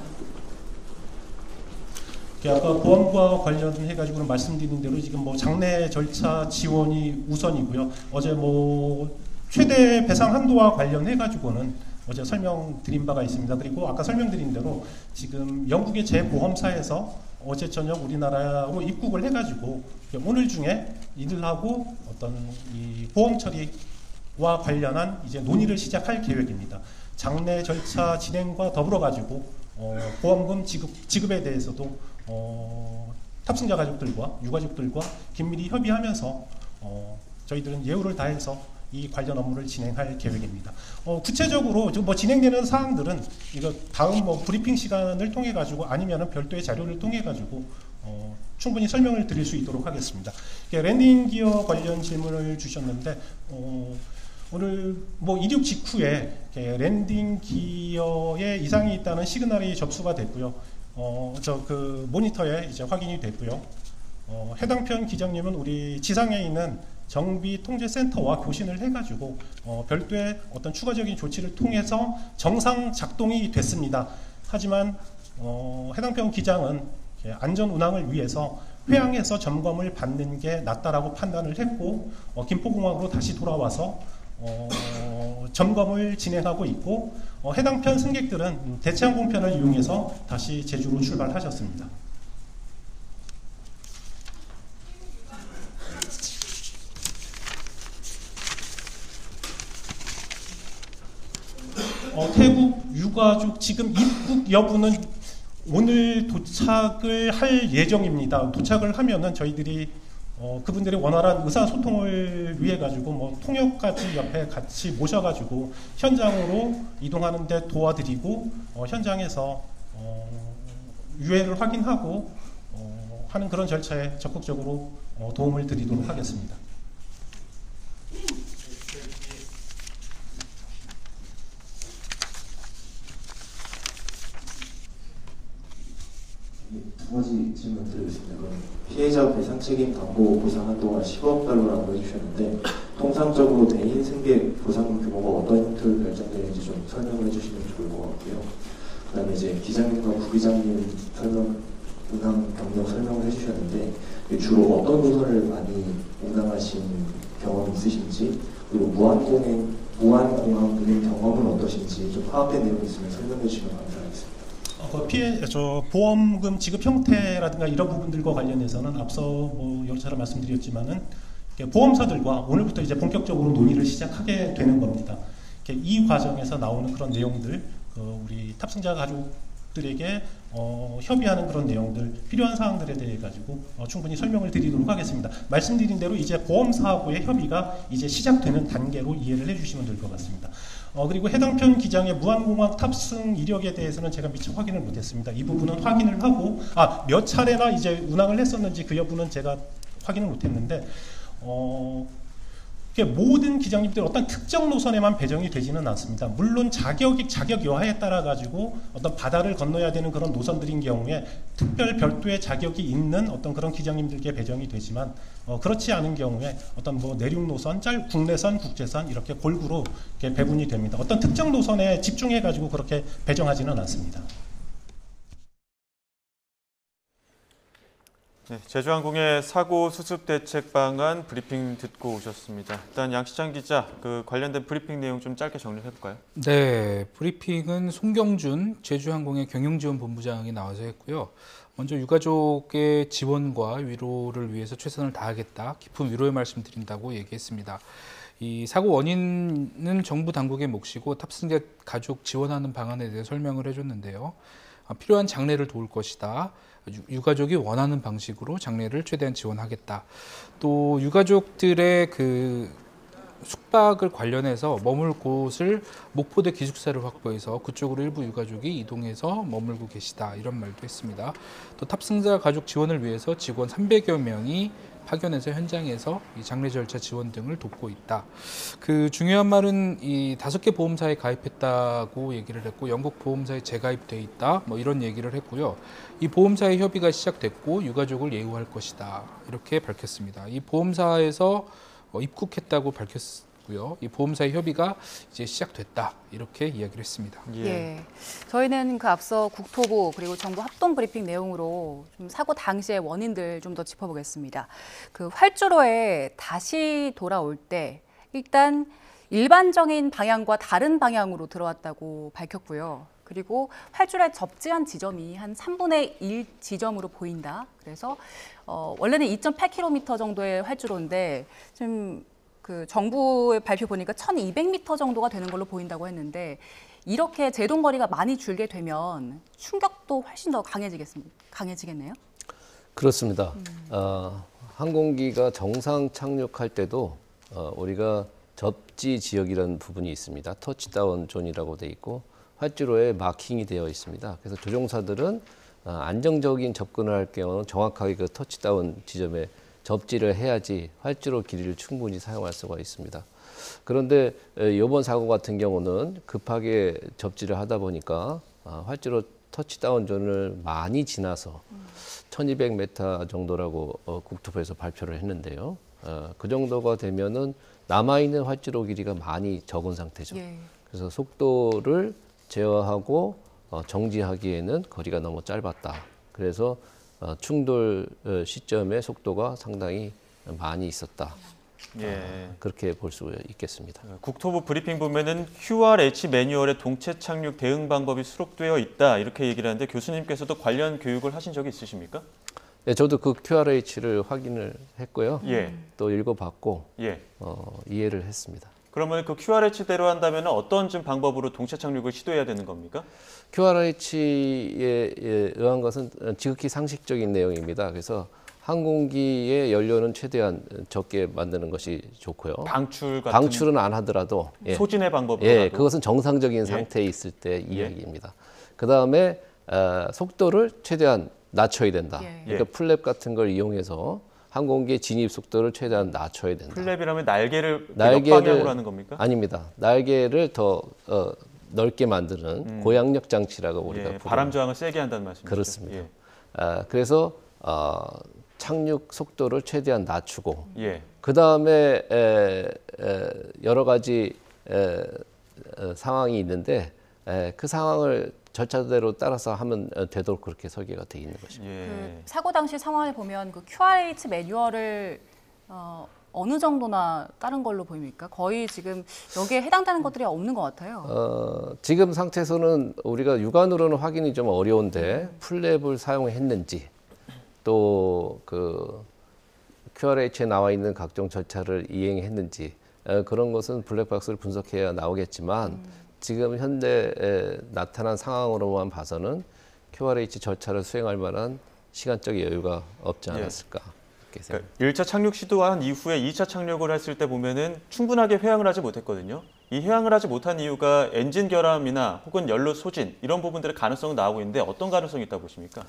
아까 보험과 관련해가지고 말씀드린 대로 지금 뭐 장내 절차 지원이 우선이고요. 어제 뭐 최대 배상 한도와 관련해가지고는 어제 설명드린 바가 있습니다. 그리고 아까 설명드린 대로 지금 영국의 재보험사에서 어제 저녁 우리나라로 입국을 해가지고 오늘 중에 이들하고 어떤 이 보험 처리와 관련한 이제 논의를 시작할 계획입니다. 장내 절차 진행과 더불어 가지고 보험금 지급에 대해서도 탑승자 가족들과 유가족들과 긴밀히 협의하면서 저희들은 예우를 다해서 이 관련 업무를 진행할 계획입니다. 구체적으로 뭐 진행되는 사항들은 이거 다음 뭐 브리핑 시간을 통해 가지고 아니면은 별도의 자료를 통해 가지고 충분히 설명을 드릴 수 있도록 하겠습니다. 랜딩 기어 관련 질문을 주셨는데 오늘 뭐 이륙 직후에 랜딩 기어에 이상이 있다는 시그널이 접수가 됐고요. 그 모니터에 이제 확인이 됐고요. 해당 편 기장님은 우리 지상에 있는 정비 통제 센터와 교신을 해가지고 별도의 어떤 추가적인 조치를 통해서 정상 작동이 됐습니다. 하지만 해당 편 기장은 안전 운항을 위해서 회항에서 점검을 받는 게 낫다라고 판단을 했고 김포공항으로 다시 돌아와서 점검을 진행하고 있고 해당 편 승객들은 대체항공편을 이용해서 다시 제주로 출발하셨습니다. 태국 유가족 지금 입국 여부는 오늘 도착을 할 예정입니다. 도착을 하면은 저희들이 그분들의 원활한 의사소통을 위해 가지고 뭐 통역까지 옆에 같이 모셔가지고 현장으로 이동하는데 도와드리고 현장에서 유해를 확인하고 하는 그런 절차에 적극적으로 도움을 드리도록 하겠습니다. 두 가지 질문 드리겠습니다. 피해자 배상 책임 담보 보상 한도가 10억 달러라고 해주셨는데 통상적으로 대인 승객 보상금 규모가 어떤 형태로 결정되는지 좀 설명을 해주시면 좋을 것 같고요. 그다음에 이제 기장님과 부기장님 운항 경력 설명을 해주셨는데 주로 어떤 노선을 많이 운항하신 경험이 있으신지, 그리고 무한공행 무한공항 운행 경험은 어떠신지 좀 파악된 내용이 있으면 설명해 주시면 감사하겠습니다. 보험금 지급 형태라든가 이런 부분들과 관련해서는 앞서 여러 차례 말씀드렸지만은 보험사들과 오늘부터 이제 본격적으로 논의를 시작하게 되는 겁니다. 이 과정에서 나오는 그런 내용들, 우리 탑승자 가족들에게 협의하는 그런 내용들, 필요한 사항들에 대해 가지고 충분히 설명을 드리도록 하겠습니다. 말씀드린 대로 이제 보험사하고의 협의가 이제 시작되는 단계로 이해를 해주시면 될 것 같습니다. 그리고 해당 편 기장의 무한공항 탑승 이력에 대해서는 제가 미처 확인을 못했습니다. 이 부분은 확인을 하고 몇 차례나 이제 운항을 했었는지 그 여부는 제가 확인을 못했는데 모든 기장님들이 어떤 특정 노선에만 배정이 되지는 않습니다. 물론 자격 여하에 따라 가지고 어떤 바다를 건너야 되는 그런 노선들인 경우에 특별 별도의 자격이 있는 어떤 그런 기장님들께 배정이 되지만 그렇지 않은 경우에 어떤 내륙 노선, 국내선, 국제선 이렇게 골고루 이렇게 배분이 됩니다. 어떤 특정 노선에 집중해 가지고 그렇게 배정하지는 않습니다. 네, 제주항공의 사고 수습 대책 방안 브리핑 듣고 오셨습니다. 일단 양시장 기자, 관련된 브리핑 내용 좀 짧게 정리해 볼까요? 네, 브리핑은 송경준 제주항공의 경영지원본부장이 나와서 했고요. 먼저 유가족의 지원과 위로를 위해서 최선을 다하겠다, 깊은 위로의 말씀 드린다고 얘기했습니다. 이 사고 원인은 정부 당국의 몫이고 탑승자 가족 지원하는 방안에 대해 설명을 해줬는데요. 필요한 장례를 도울 것이다. 유가족이 원하는 방식으로 장례를 최대한 지원하겠다. 또 유가족들의 숙박을 관련해서 머물 곳을 목포대 기숙사를 확보해서 그쪽으로 일부 유가족이 이동해서 머물고 계시다. 이런 말도 했습니다. 또 탑승자 가족 지원을 위해서 직원 300여 명이 파견해서 현장에서 이 장례 절차 지원 등을 돕고 있다. 중요한 말은 이 5개 보험사에 가입했다고 얘기를 했고 영국 보험사에 재가입돼 있다. 이런 얘기를 했고요. 이 보험사의 협의가 시작됐고 유가족을 예우할 것이다. 이렇게 밝혔습니다. 이 보험사에서 입국했다고 밝혔고요. 이 보험사의 협의가 이제 시작됐다. 이렇게 이야기를 했습니다. 예. 저희는 앞서 국토부 그리고 정부 합동 브리핑 내용으로 좀 사고 당시의 원인들 좀 더 짚어보겠습니다. 활주로에 다시 돌아올 때 일단 일반적인 방향과 다른 방향으로 들어왔다고 밝혔고요. 그리고 활주로에 접지한 지점이 한 3분의 1 지점으로 보인다. 그래서 원래는 2.8km 정도의 활주로인데 지금 정부의 발표 보니까 1,200m 정도가 되는 걸로 보인다고 했는데 이렇게 제동거리가 많이 줄게 되면 충격도 훨씬 더 강해지겠네요? 그렇습니다. 항공기가 정상 착륙할 때도 우리가 접지 지역이라는 부분이 있습니다. 터치다운 존이라고 돼 있고 활주로에 마킹이 되어 있습니다. 그래서 조종사들은 안정적인 접근을 할 경우는 정확하게 터치다운 지점에 접지를 해야지 활주로 길이를 충분히 사용할 수가 있습니다. 그런데 이번 사고 같은 경우는 급하게 접지를 하다 보니까 활주로 터치다운 존을 많이 지나서 1200m 정도라고 국토부에서 발표를 했는데요. 그 정도가 되면은 남아있는 활주로 길이가 많이 적은 상태죠. 예. 그래서 속도를 제어하고 정지하기에는 거리가 너무 짧았다. 그래서 충돌 시점의 속도가 상당히 많이 있었다. 예. 그렇게 볼 수 있겠습니다. 국토부 브리핑 보면은 QRH 매뉴얼에 동체 착륙 대응 방법이 수록되어 있다 이렇게 얘기를 하는데 교수님께서도 관련 교육을 하신 적이 있으십니까? 네, 저도 그 QRH를 확인을 했고요. 예. 또 읽어봤고 예. 이해를 했습니다. 그러면 그 QRH대로 한다면 어떤 좀 방법으로 동체 착륙을 시도해야 되는 겁니까? QRH에 의한 것은 지극히 상식적인 내용입니다. 그래서 항공기의 연료는 최대한 적게 만드는 것이 좋고요. 방출은 안 하더라도 소진의 방법으로 예, 그것은 정상적인 상태에 있을 때 이야기입니다. 그 다음에 속도를 최대한 낮춰야 된다. 그러니까 플랩 같은 걸 이용해서 항공기의 진입 속도를 최대한 낮춰야 된다. 플랩이라면 날개를 역방향으로 하는 겁니까? 아닙니다. 날개를 더 넓게 만드는 고양력 장치라고 우리가 부르는. 바람 저항을 세게 한다는 말씀이죠. 그렇습니다. 그래서 착륙 속도를 최대한 낮추고 그 다음에 여러 가지 상황이 있는데 그 상황을 절차대로 따라서 하면 되도록 그렇게 설계가 되어 있는 것입니다. 사고 당시 상황을 보면 QRH 매뉴얼을 어느 정도나 다른 걸로 보입니까? 거의 지금 여기에 해당되는 것들이 없는 것 같아요. 지금 상태에서는 우리가 육안으로는 확인이 좀 어려운데 풀랩을 사용했는지 또 그 QRH에 나와 있는 각종 절차를 이행했는지 그런 것은 블랙박스를 분석해야 나오겠지만 지금 현대에 나타난 상황으로만 봐서는 QRH 절차를 수행할 만한 시간적 여유가 없지 않았을까. 그러니까 1차 착륙 시도한 이후에 2차 착륙을 했을 때 보면은 충분하게 회항을 하지 못했거든요. 이 회항을 하지 못한 이유가 엔진 결함이나 혹은 연료 소진 이런 부분들의 가능성은 나오고 있는데 어떤 가능성이 있다고 보십니까?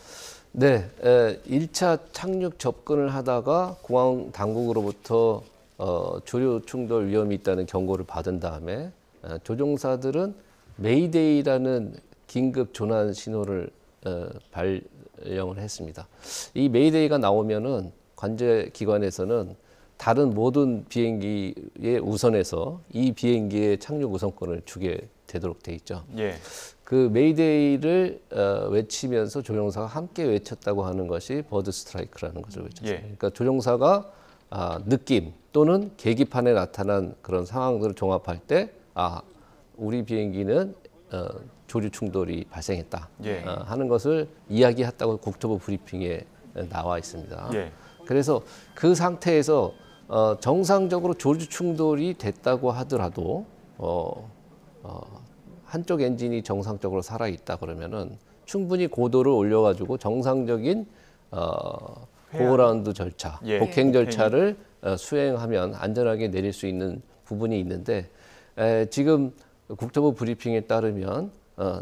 네, 1차 착륙 접근을 하다가 공항 당국으로부터 조류 충돌 위험이 있다는 경고를 받은 다음에 조종사들은 메이데이라는 긴급 조난 신호를 발령을 했습니다. 이 메이데이가 나오면은 관제 기관에서는 다른 모든 비행기에 우선해서 이 비행기의 착륙 우선권을 주게 되도록 돼 있죠. 예. 그 메이데이를 외치면서 조종사가 함께 외쳤다고 하는 것이 버드 스트라이크라는 것을 외쳤어요. 예. 그러니까 조종사가 느낌 또는 계기판에 나타난 그런 상황들을 종합할 때 우리 비행기는 조류 충돌이 발생했다 예. 하는 것을 이야기했다고 국토부 브리핑에 나와 있습니다. 예. 그래서 그 상태에서 정상적으로 조류 충돌이 됐다고 하더라도 한쪽 엔진이 정상적으로 살아 있다 그러면은 충분히 고도를 올려가지고 정상적인 고라운드 절차, 예. 복행 절차를 수행하면 안전하게 내릴 수 있는 부분이 있는데 지금 국토부 브리핑에 따르면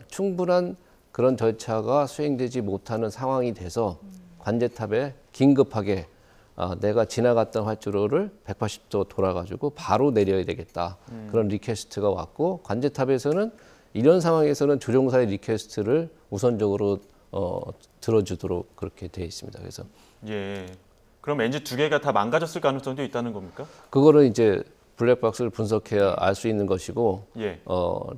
충분한 그런 절차가 수행되지 못하는 상황이 돼서 관제탑에 긴급하게 내가 지나갔던 활주로를 180도 돌아가지고 바로 내려야 되겠다. 그런 리퀘스트가 왔고 관제탑에서는 이런 상황에서는 조종사의 리퀘스트를 우선적으로 들어주도록 그렇게 되어 있습니다. 그래서 예. 그럼 엔진 두 개가 다 망가졌을 가능성도 있다는 겁니까? 그거는 이제 블랙박스를 분석해야 알 수 있는 것이고 예.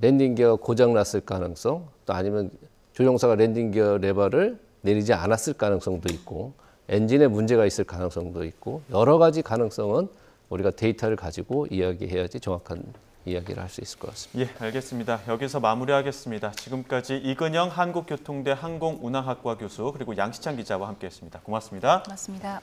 랜딩 기어가 고장 났을 가능성 또 아니면 조종사가 랜딩 기어 레버를 내리지 않았을 가능성도 있고 엔진에 문제가 있을 가능성도 있고 여러 가지 가능성은 우리가 데이터를 가지고 이야기해야지 정확한 이야기를 할 수 있을 것 같습니다. 예, 알겠습니다. 여기서 마무리하겠습니다. 지금까지 이근영 한국교통대 항공운항학과 교수 그리고 양시창 기자와 함께했습니다. 고맙습니다. 고맙습니다.